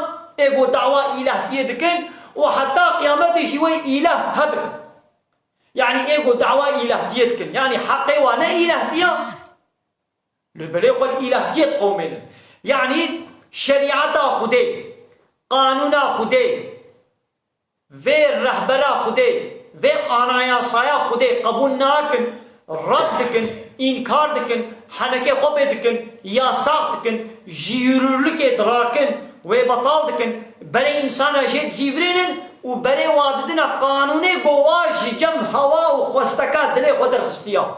ايگو دعوة إله تي دكن وحتى قيامته شوي إله هبل يعني ايگو دعوة إله تي دكن يعني حقي وانا إله تي لبليغ الإله تي قومين يعني شريعة خدي قانون خدي في رهبرة خدي في آنايا صايا خدي قبول ناكن رد دكن إنكار دكن حنكي خوبي دكن ياساق دكن جيرولك دراكن وبطال دكن بري إنسان جيت زيفرينن وبري واددنا قانوني قواج جم هوا وخوستكات دلي خدر خستيا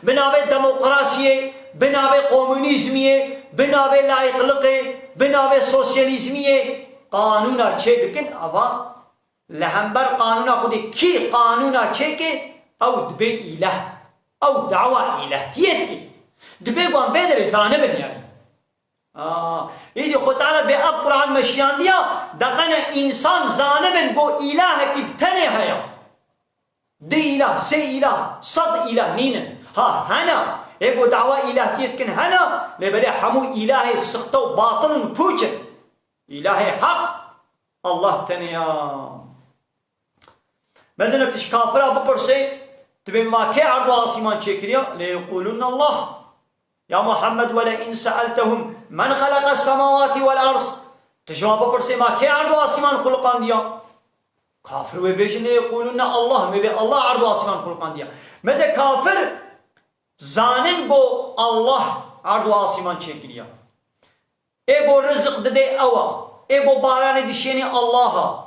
بنابي ديمقراطية بنابي قومونيزمية بنابي لايقلقي بنابي سوسياليزمية قانونا چه دكن أوا لهمبر قانونا خودي كي قانونا چه كي أو دبي إله أو دعوة إله تيتكي دبي قوان بيدر زانبن يعني إيدي خود تعالى بأب قرآن مشيان ديا دقنا إنسان زانبن قو إله كي بتني هيا دي إله سي إله صد إله نينن هنا إيقو دعوة إله تيتكن هنا لبدا حمو إله السخطة باطل بوجه إله حق الله تنيا مثلا تشكافرها ببرسي تبين ما كي عرض آسمان شكريا ليقولون الله يا محمد ولئن سألتهم من خلق السماوات والأرض تجواب ببرسي ما كي عرض آسمان خلقان ديا كافر وبيجن يقولون الله مبي الله عرض آسمان خلقان ديا متى كافر زانن گو الله عرض آسمان شكريا ايگو رزق دده اوا ايگو باران دشيني الله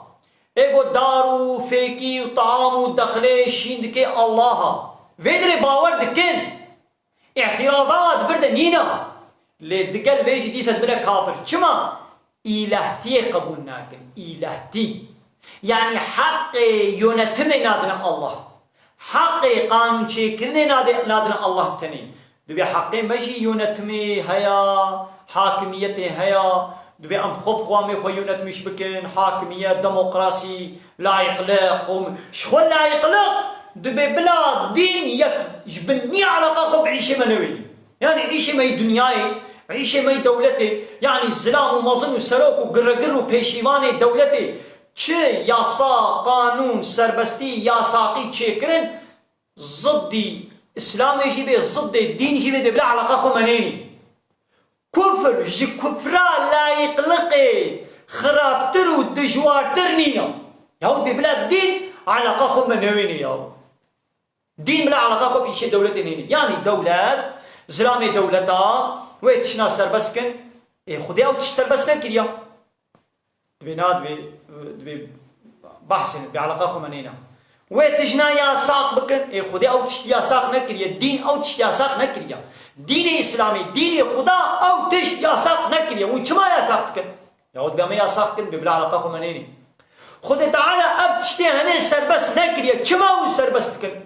ايگو دارو فيكي وطعام ودخله شيند كي الله ويدري باور دكن اعتراضات فرد نينا لدقل ويجي دي سدبنا كافر چما إلهتي قبول ناكن إلهتي يعني حق يونتمي نادنا الله حق قانون شكرني نادنا الله تاني دبي حقي ماشي يونتمي هيا حاكميته هيا دبي أم خب خوامي خو يونتميش بكن حاكمية ديمقراطي لا يقلق شخون لا يقلق دبي بلا دين يجبني علاقة خب عيشة منوي يعني عيشة ماي دنياي عيشة ماي دولتي يعني الزلام ومظن وسروك وقرقر وبيشيواني دولتي چه یاسا قانون سربستی یاساقی چه کرن ضدی اسلام جیبه ضد دین جیبه ده بلا علاقه خو منینی كفر جي كفرا لا يقلقي خرابتر ودجوارتر نينا يهود ببلاد دين علاقة خو منويني يهود دين بلا علاقة خو بإشي دولتين هنا يعني دولات زلام دولتا ويتشنا سربسكن خدي او تش سربسنا كريا بناد بي بحث بعلاقه خمنينا ويتجنا يا ساق بكن خدي او تش يا ساق نكريا دين او تش يا ساق نكريا دين اسلامي دين خدا او تش يا ساق نكريا وشما يا ساق كن يعود بما يا ساق كن ببلا علاقه خمنيني خدي تعالى اب تشتي هني سربس نكريا شما هو سربس كن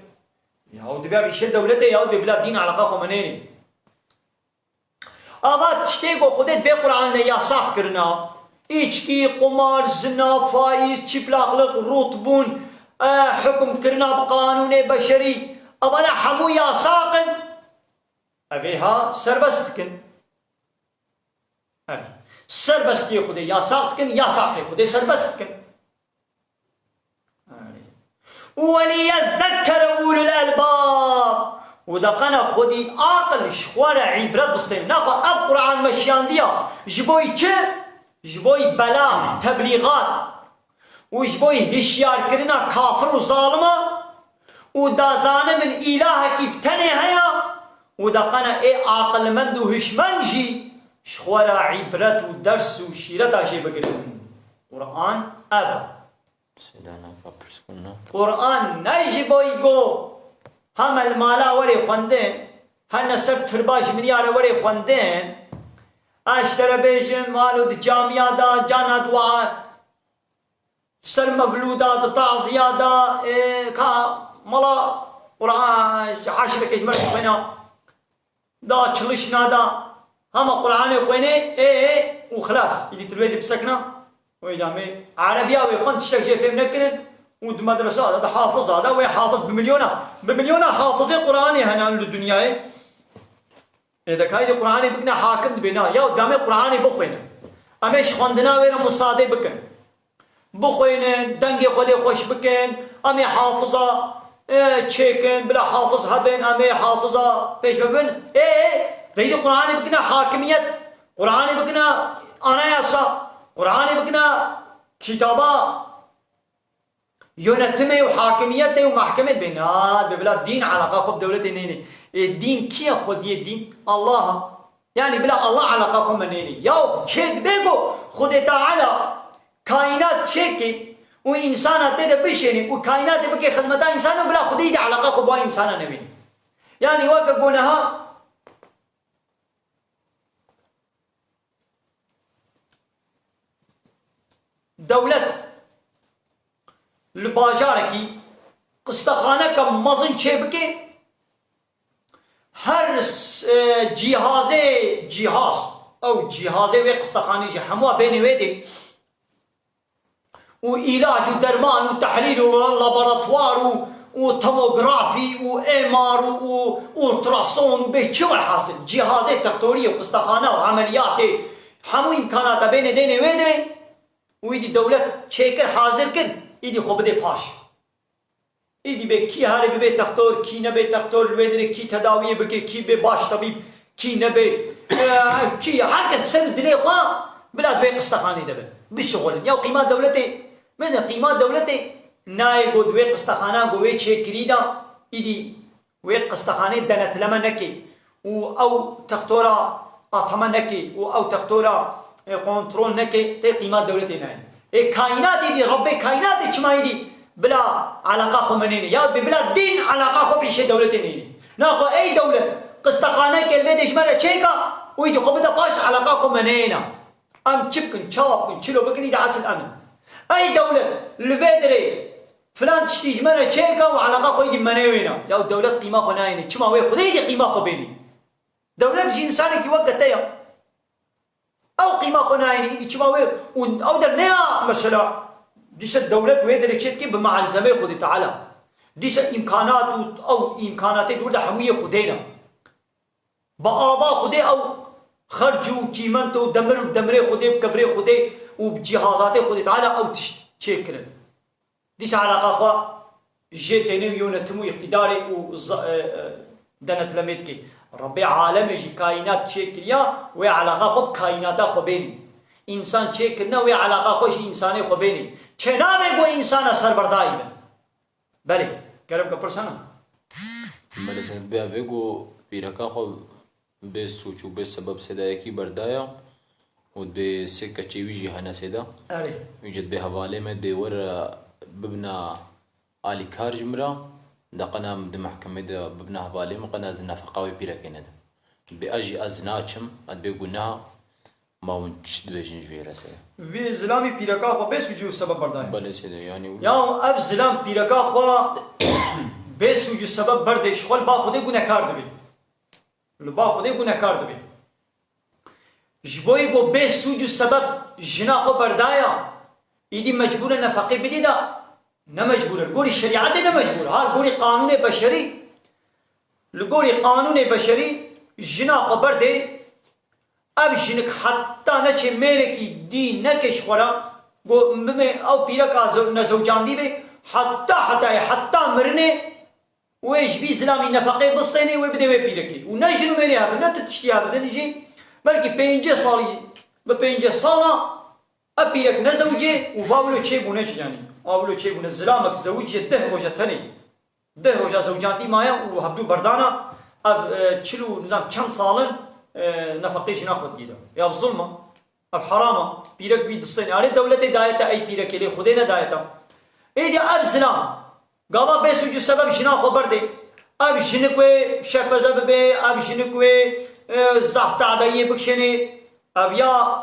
يعود بها بيش دولته يعود ببلا دين علاقه خمنيني اما تشتي کو خدت في قران يا ساق كرنا içki, kumar, zina, faiz, çıplaklık, rutbun, hüküm kırna bqanun beşeri abana hamu yasaqın aviha serbestkin abi serbesti xude yasaqkin yasaqi xude serbestkin وليذكر أولو الألباب ودقنا خدي عقل شخوار عبرت بصير ناخذ القرآن مشيان ديا جبوي چه جبوي بلا تبليغات وجبوي هشيار كرنا كافر وظالمة ودازانه من إله كيف تنه هيا ودقنا عقل مند وهشمنجي شخوار عبرت ودرس وشيرت عشي بقرن قرآن أبا قرآن نجبوي جو هم المالا وري خوندين هن سب ترباش مليار وري خوندين اشترى بيجن مالو جامعة دا جانا دعاء سر مبلودات تعزيادا كا ملا قرآن 10 كجمر خوينا دا چلشنا دا هم قرآن خوينه وخلاص يدي تلويد بسكنا ويدامي عربية ويخون تشتكي فهم نكرن ود مدرسة هذا حافظ هذا ويحافظ بمليون حافظ قرآني هنا للدنيا إذا كايد قرآني بكنا حاكم بنا يا قدامي قرآني بخوينا أميش خندنا ويرا مصادي بكن بخوينا دنگي خولي خوش بكن أمي حافظة تشيكن بلا حافظ هبن أمي حافظة بيش ببن دايد قرآني بكنا حاكمية قرآني بكنا أنا ياسا قرآني بكنا كتابة يونتمه وحاكميته ومحكمة بنات ببلا دين علاقة خب دولتي نيني الدين كيا خدي الدين الله يعني بلا الله علاقة خب منيني ياو تشيك بيجو خدي تعالى كائنات تشيكي وإنسانات تده بشيني وكائنات بكي خدمتها إنسان بلا خدي دي علاقة خب إنسانا نبيني يعني وقت قولها دولت لباجاركي قستخانه كم مزن چه هر جهاز او جهازه و قستخانه جه همه بيني ويدي وعلاج ودرمان وتحليل ولابراتوار وتوموغرافي وامار والتراسون وبيت شو الحاصل جهازه تختوريه وقستخانه وعمليات همو امكانات بين ديني ويدري ويدي دولت شيكر حاضر كن ایدی خوب ده پاش ایدی به کی هاری به تختور کی نه به تختور بدره کی تداوی بکه کی به باش طبیب کی نه به کی هر کس بسن دلی خوا بلاد به قستخانه ده بشغل یا قیمت دولته مثلا قیمت دولته نای گود و قستخانه گوی چه کریدا ایدی و قستخانه دنت لما نکی و او تختورا اطمن نکی و او تختورا کنترل نکی ته قیمت دولته نه كائنات دي رب كائنات اجتماعي دي بلا علاقه خمنيني يا بلا دين علاقه خو بيش دولتين ناخو اي دوله قستخانه كلمه اشمال تشيكا ويدي خو بدا باش علاقه خمنينا ام تشكن تشابكن تشلو بكني ده اصل انا اي دوله الفيدري فلان تشتي اشمال تشيكا وعلاقه خو يدي منوينا يا دوله قيمه خنايني تشما وي خو دي قيمه خو بيني دوله انسانك وقتها او قيمه خنايني دي تشماوي او درنيا مثلا ديس الدوله ويدري تشتكي بمعالزمه خدي تعالى ديس امكانات او امكانات دول حميه خدينا بابا خدي او خرجوا قيمته دمري خدي بكفري خدي وبجهازات خدي تعالى او تشكر ديس علاقه خو جيتني يونتمو اقتداري و دنت لميتكي ربي عالم جي كائنات شكليا وعلاقه خو كائنات خو بيني انسان شكلنا وعلاقه خو شي انساني خو بيني چنامه گو انسان سربرداي بله گرم کا پرسانا بله سنت بیا وگو پیرکا خو بێ سوچ و بێ سەبەب سێدایەکی بەردایە و بێ سێ کەچێویژی هەنە سێدا ئەرێ ویجد بێ هەڤالێمە بێ وەرە ببنە ئالی کار ژمرە دەقەنام دە محکەمەدا ببنە هەڤالێمە قەنا نەفەقاوی پیرەکەی نەدەم بێ ئەژی ئەز ناچم ئەد بێ گونا ماون چ دبێژین ژێرە سێدا وی زلامی پیرەکە خۆ بێ سوجی و سەبەب بەردایە بەڵێ سێدا یانی یا ئەv زلام پیرەکە خۆ بێ سوج و سەبەب بەردەیش خۆ با خودێ گونەکار دەبێت با خودێ گونەکار دەبێت ji bo yê got bê sûc û sebeb jina xwe berdaya îdî mecbûr e nefeqê bidî da ne mecbûr e li gorî şerîetê ne mecbûr e ha li gorî qanûnê beşerî li gorî qanûnê beşerî jina xwe berdê ev jinik heta neçê mêrekî dî neke ji xwe re got bime ew pîreka nezewcandî bê heta mirinê wê ji bî zilamî nefeqê bistênê wê bide wê pîrekê û ne jin û mêrê hebin ne tu tiştî hebidin jî belki 5 salî bi 5 sala ev pîrek ne zewcê û vavlo çêbûne jî yanî vavlo çêbûne zilamek zewcê 10 roja tenê 10 roja zewcandî maye û hebdû berdana ev çil û nizam çend salin nefeqê jina xwe dîda ya zulma ev herama pîrek wî distênê arê dewletê dayete ey pîrekê lê xwedê nedayete êdî ev zilam gava bê sûc û sebeb jina xwe berdê ev jinik wê şerpeze bibe ev jinik wê zahtadayê bikişênê ev ya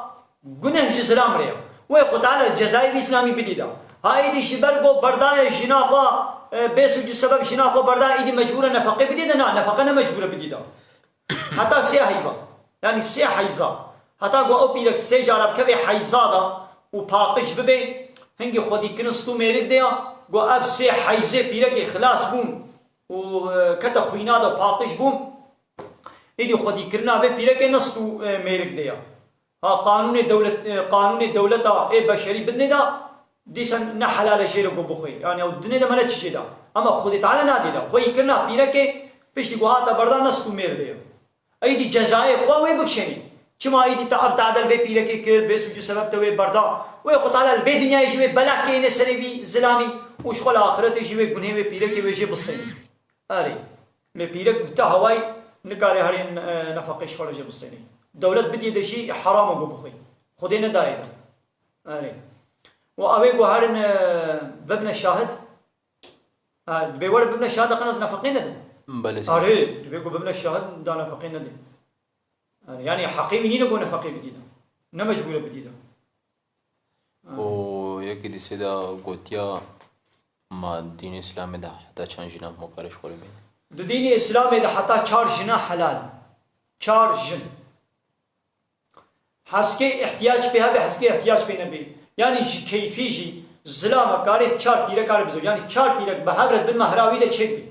guneh ji zilam re ye wê xwe teala cezayê wî îslamî bidî da ha êdî ji ber got berdayê jina xwe bê sûc û sebeb jina xwe berda êdî mecbûr e nefeqê bidî da na nefeqe ne mecbûr e bidî da heta sê heyva yani sê heyza heta got ew pîrek sê cara bikeve heyza da û paqij bibe hingî xwedîkirin stû mêrik de ya got ev sê heyzê pîrekê xilas bûn û kete xwîna da paqij bûn êdî xwedîkirina vê pîrekê ne stû mêrik de ya ha qanûnê dewleta ê beşerî bidnê da dîsan ne helal e jêre got bixwe yani ew dinê de me ne çî da ama xwedê teala nadê da xweyîkirina pîrekê piştî got hata berda ne stû mêr de ya êdî cezayê xwe wê bikişênî çima êdî te ev tadel vê pîrekê kir bê sûc û sebeb te wê berda wê xwe teala li vê dinyayê jî wê belek keyne serê wî zilamî û ji xwe li axiretê jî wê gunehê wê pîrekê wê jê bistênî erê lê pîrek bi te hewayî nikare herê nefeqê ji xwe re jê bistênî dewlet bidî de jî heram e got bixwe xwedê nedayê da erê û ew ê got herin bibne şahid dibê were bibne şahid de qenes nefeqê nedin بەڵێ erê dibê got bibne şahid da nefeqê nedê yani heqê wî nîne got nefeqê bidî da ne mecbûr e bidî da و یەکی دیسێدا گوتیا ما دینی ئیسلامێدا حتا چەند ژینە هەمووکارش خۆی بین Di dînê İslamê de heta 4 jina helal e 4 jin heskê ihtiyac pê hebe heskê ihtiyac pê nebe yani ji keyfî jî zilama karê 4 pîrek kare bize yani 4 pîrek bi hev re bin mehrawî de çêk bî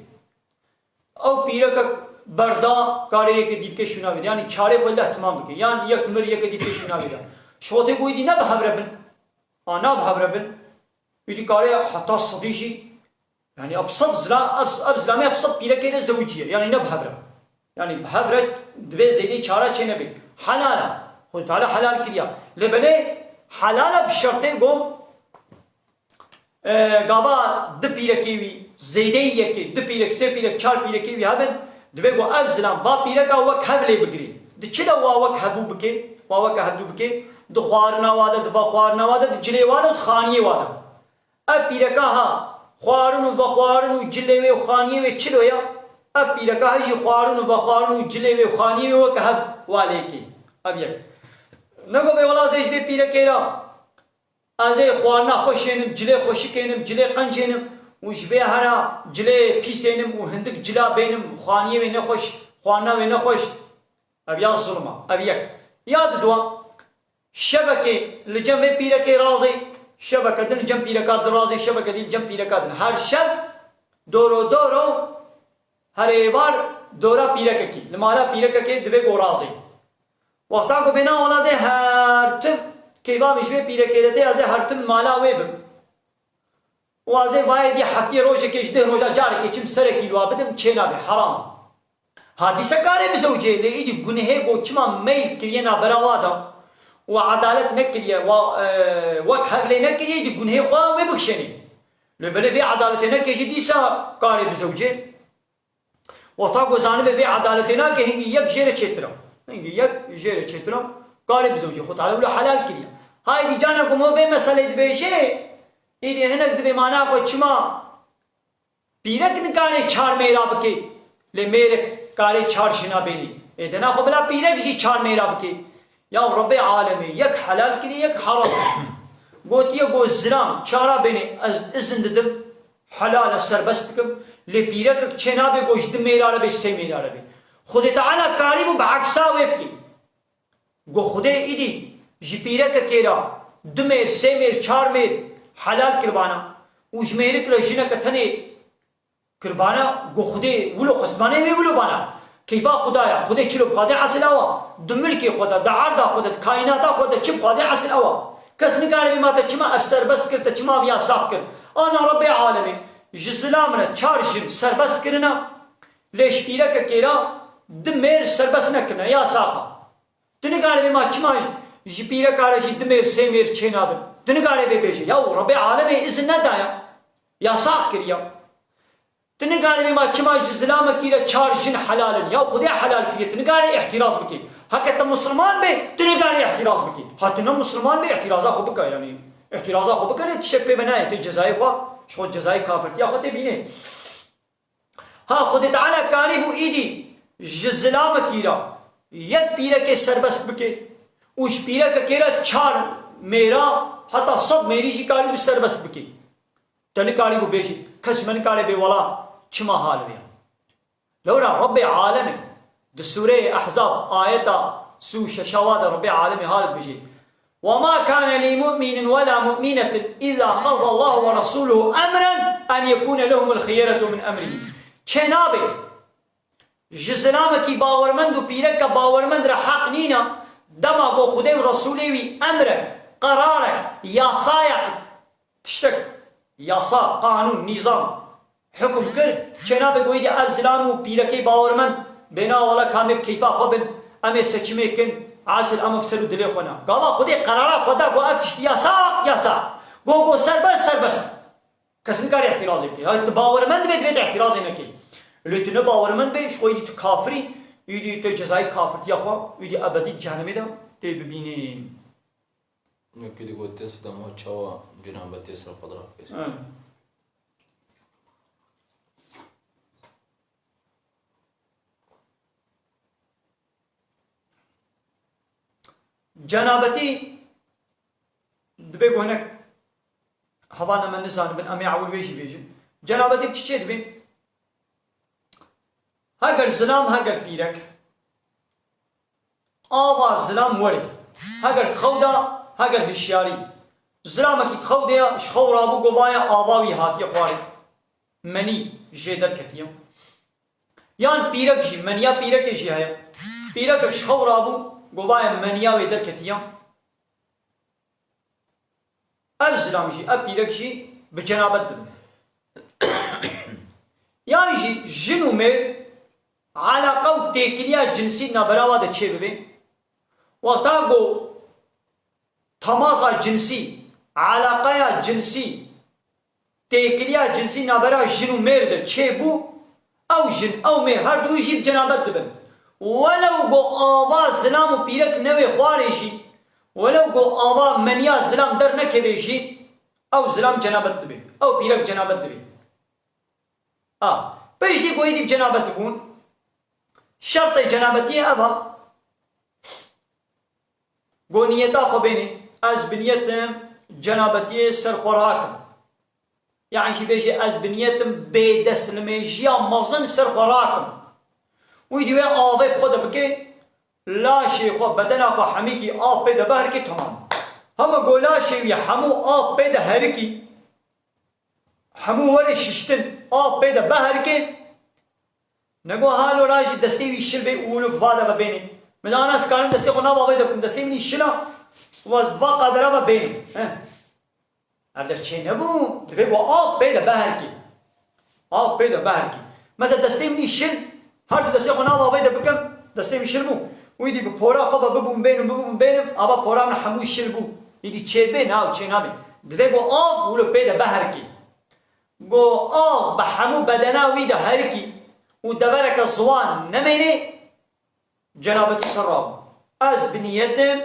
ew pîrekek berda karê yekê dîpkê şûna bêde yani çarê xwe leh timam bike yan yek mir yekê dîpkê şûna bêde şotê goî dî ne bi hev re bin ana bi hev re bin êdî karê heta sedî jî yani absat zilamê absat pîrekê re zewciye yani ne bi hev re yani bi hev re divê zêdî çara çê nebe helal e xwe teala helal kiriya lê belê helal e bi şertê got gava di pîrekê wî zêdeyî yekê di pîrek sê pîrek 4 pîrekê wî hebin divê got ev zilam va pîreka wek hev lê bigirî di çi de wa wek hebû bike wa wek hebdû bike di xwarina wa de di va xwarina wa de di cilê wa de di xaniyê wa de ev pîreka ha xwarin û vexwarin û cilê wê û xaniyê wê çilo ya ev pîreka ha jî xwarin û vexwarin û cilê wê û xaniyê wê wek hev wa lêkê ev yek ne got bê wela zê ji vê pîrekê ra ez ê xwarina xweşênim cilê xweşikênim cilê qencênim û ji vê hera cilê pîsênim û hindik cila bênim xaniyê wê nexweş xwarina wê nexweş ev ya zulma ev yek ya di duan şevekê li cem vê pîrekê razê şebeke din cem pîreka dirazê şebeke dî cem pîreka din her şev doro her êvar dora pîrekekî li mala pîrekekê divê got razê wexta ku bêhna walazê her tim kêva min ji vê pîrekê de tê ez ê her tim mala wê bim û ez ê vayê dî heftiyê rojekê ji deh roja carekê çim serekî wa bidim çê nabe heram ha dîsa karê bizewcê lê êdî gunehê got çima meyl kiriye naberawa da و عدالت نکریه و وک هفله نکریه دی گناه خواه و بکشنی لبنه وی عدالت نکشی دیسا کاری بزوجه وتا گزانه به عدالتنا که هنگی یک جیر چترا هنگی یک جیر چترا قال بزوجي خود تعالی ولا حلال کړی هاي دي جانا کومه به مسئله دی بهشه دې هنګ دې معنا کو چما پیرک نکاله چھاڑ میرا بکې له میرے کاله چھاڑ شنا بینی ادنا خو بلا پیرک شي چھاڑ میرا بکې یا رب العالمین یک حلال کړی یک حرام گوتیه گو زرام چارا بینی از اذن ددم حلال سربست کم له پیرک چنا به گوشت میرا ربه سه میرا ربه خود تعالی کاری بو بعکسا وبکی گو خود ایدی جپیره که کیرا دمیر سمیر چارمیر حلال کربانا اوش میره کلا جنه کتنه کربانا گو خود ولو خصمانه می ولو بانا کیفا خدایا خود چلو بخوازه حاصل آوا دمل کی خدا دعار دا خدا کائناتا خدا چی بخوازه حاصل آوا کس نگاره بی ماتا چما افسر بس کرتا چما بیا صاف کرد آنا رب العالمین جسلامنا چار جن سربست کرنا لیش پیره که کیرا دمیر سربست نکرنا یا صافا دنگاره بی ما چما جپیره کاره جی دمیر سمیر چینا بن دنگاره بی بیشه یا رب العالمین ازن ندایا یا صاف کریا دنگاره بی ما چما جسلام کیرا چار جن حلالن یا خودی حلال کریه دنگاره احتراز بکی حقیقتا مسلمان بی دنگاره احتراز بکی حتی نه مسلمان بی احترازا خوب بکا یعنی احترازا خوب بکا نیت شک پی بنایه تی جزای خواه شخود جزای کافرتیا خود بینه ها خود تعالی کاری بو ایدی جسلام کیرا یک پیره که سربست بکه اوش پیره که کیرا چار میرا حتی صد میری جی کاری بو سربست بکه تنی کاری بو بیشی کس من کاری بی والا چما حال بیا لولا رب العالمین ده سوره احزاب آیتا سو ششواد رب العالمین حالت بشی وما كان لمؤمن ولا مؤمنة إذا قضى الله ورسوله أمرا أن يكون لهم الخيرة من أمره چنابه جسلام کی باورمند و پیرک کا باورمند را حق نینا دما با خدا و رسولی وی امر قرارک یاسایک تشتک یاسا قانون نظام حکم کرد چنابه گویدی افزلام و پیرکی باورمند بنا والا کامل کیفا خوبن امی سچمه کن عاصل اما بسلو دلی خونا گاوا خودی قرارا خدا گو اکشت یاسا گو سربست کس نکار احترازی بکی باورمند بید احترازی نکی لیکن نه باورمند بیش خویدی تو کافری ایدی تو جزای کافرتی خوا ایدی ابدی جهنمی دم تی ببینیم نکی دیگه تیس دم ها چوا جناب تیس را پدرام کسی جنابتی دبی گوهنک هوانا من نزان بن امی عول بیشی بیشی جنابتی بچی چه دبی هاگر زلام هاگر پیرک آواز زلام وری هاگر خودا هاگر هشیاری زلام کی خودیا شخو رابو گوبایا آواوی هاتی خواری منی جدر کتیم یان پیرک جی منیا پیرک جی ہے پیرک شخو رابو گوبایا منیا وی در کتیم اب زلام جی اب پیرک جی بجنابت دم یان جی جنو میں علاقه و تکلیه جنسی نبراوا ده چه ببین وقتا گو تماسا جنسی علاقه جنسی تکلیه جنسی نبرا جنو میر ده چه بو او جن او میر هر دوی جیب جنابت دبن ولو گو آوا زلام و پیرک نوی خوارشی ولو گو آوا منیا زلام در نکویشی او زلام جنابت دبن او پیرک جنابت دبن پیش دی گوی دیب جنابت دبون شرط جنابتی ابا گو نیتا خو بینی از بنیتم جنابتی سرخوراکم یعنی شی بیشی از بنیتم بیدسلمیشی مزن سرخوراکم وی دیوی آوه خود بکی لا شی خو بدنا خو حمی کی آب پیدا بهر کی تمام همه گو لا شی همو آب پیدا هر کی همو ور ششتن آب پیدا بهر کی نگو حالو راشی دستی وی شل بی اولو بوادا با بینی مدانا از کارم دستی خونه با بیده کن دستی منی شلا واز با قادره با بینی اردر چه نبو دفعه با آب پیدا بهر کی آب پیدا بهر کی مثلا دستی منی شل هر دو دستی خونه با بیده بکن دستی منی شل بو ویدی با پورا خوبا ببون بینم آبا پورا من هموی شل بو ایدی چه بین آو چه نامه دفعه با آب اولو پیدا بهر کی گو آب با همو بدنا ویده هر کی ودبرك الزوان نميني جنابتي سراب از بنيتم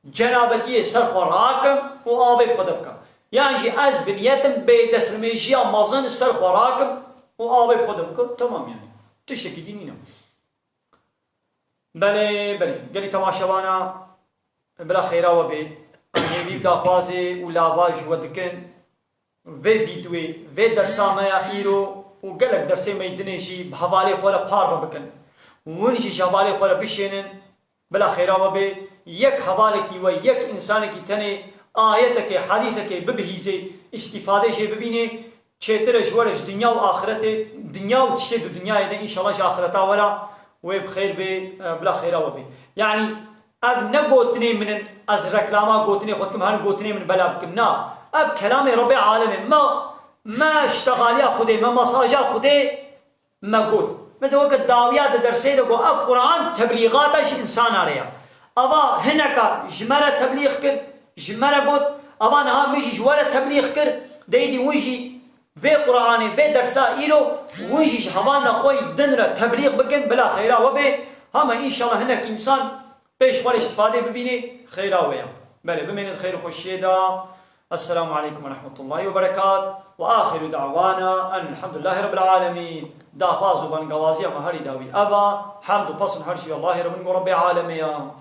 جنابتي سرخ راكم وآبي بخدبك يعني از بنيتم بيدسلميشيا مازن سرخ راكم وآبي بخدبك تمام يعني تشتكي دينينا بله قالي تماشوانا بلا خيرا وبي أنهي بيبدا خوازي ولاواج ودكن في فيديوي في درسامة إيرو وقالك درسي ميدنيشي بحوالي خورا بار بكن ونشي شوالي خورا بشينن بلا خيرا وبي يك حوالكي ويك إنسانكي تني آيتك حديثك ببهيزي استفادة شي ببيني چهترش ورش دنيا وآخرته دنيا وتشتد الدنيا إذا إن شاء الله آخرتها ورا وبخير بي بلا خيرا وبي يعني اب نقوتني من از ركلاما قوتني خدكم هان قوتني من بلا بكنا اب كلام رب العالمين ما اشتغاليا خدي ما مساجا خدي ما قوت مثل وقت داويات درسي دقو اب قرآن تبليغاتش انسان عليها ابا هناك جمرة تبليغ كر جمرة قوت ابا نها مشي جوالة تبليغ كر ديدي وجي في قرآن في درسا إيلو وجي هوانا خوي دنرة تبليغ بكن بلا خيرا وبي هما إن شاء الله هناك إنسان بيش ولا استفادة ببيني خيرا ويا بله بمن الخير خشيدا السلام عليكم ورحمة الله وبركاته وآخر دعوانا أن الحمد لله رب العالمين دا فازو بان قوازي ما هري داوي أبا حمد وبصن هرشي الله رب العالمين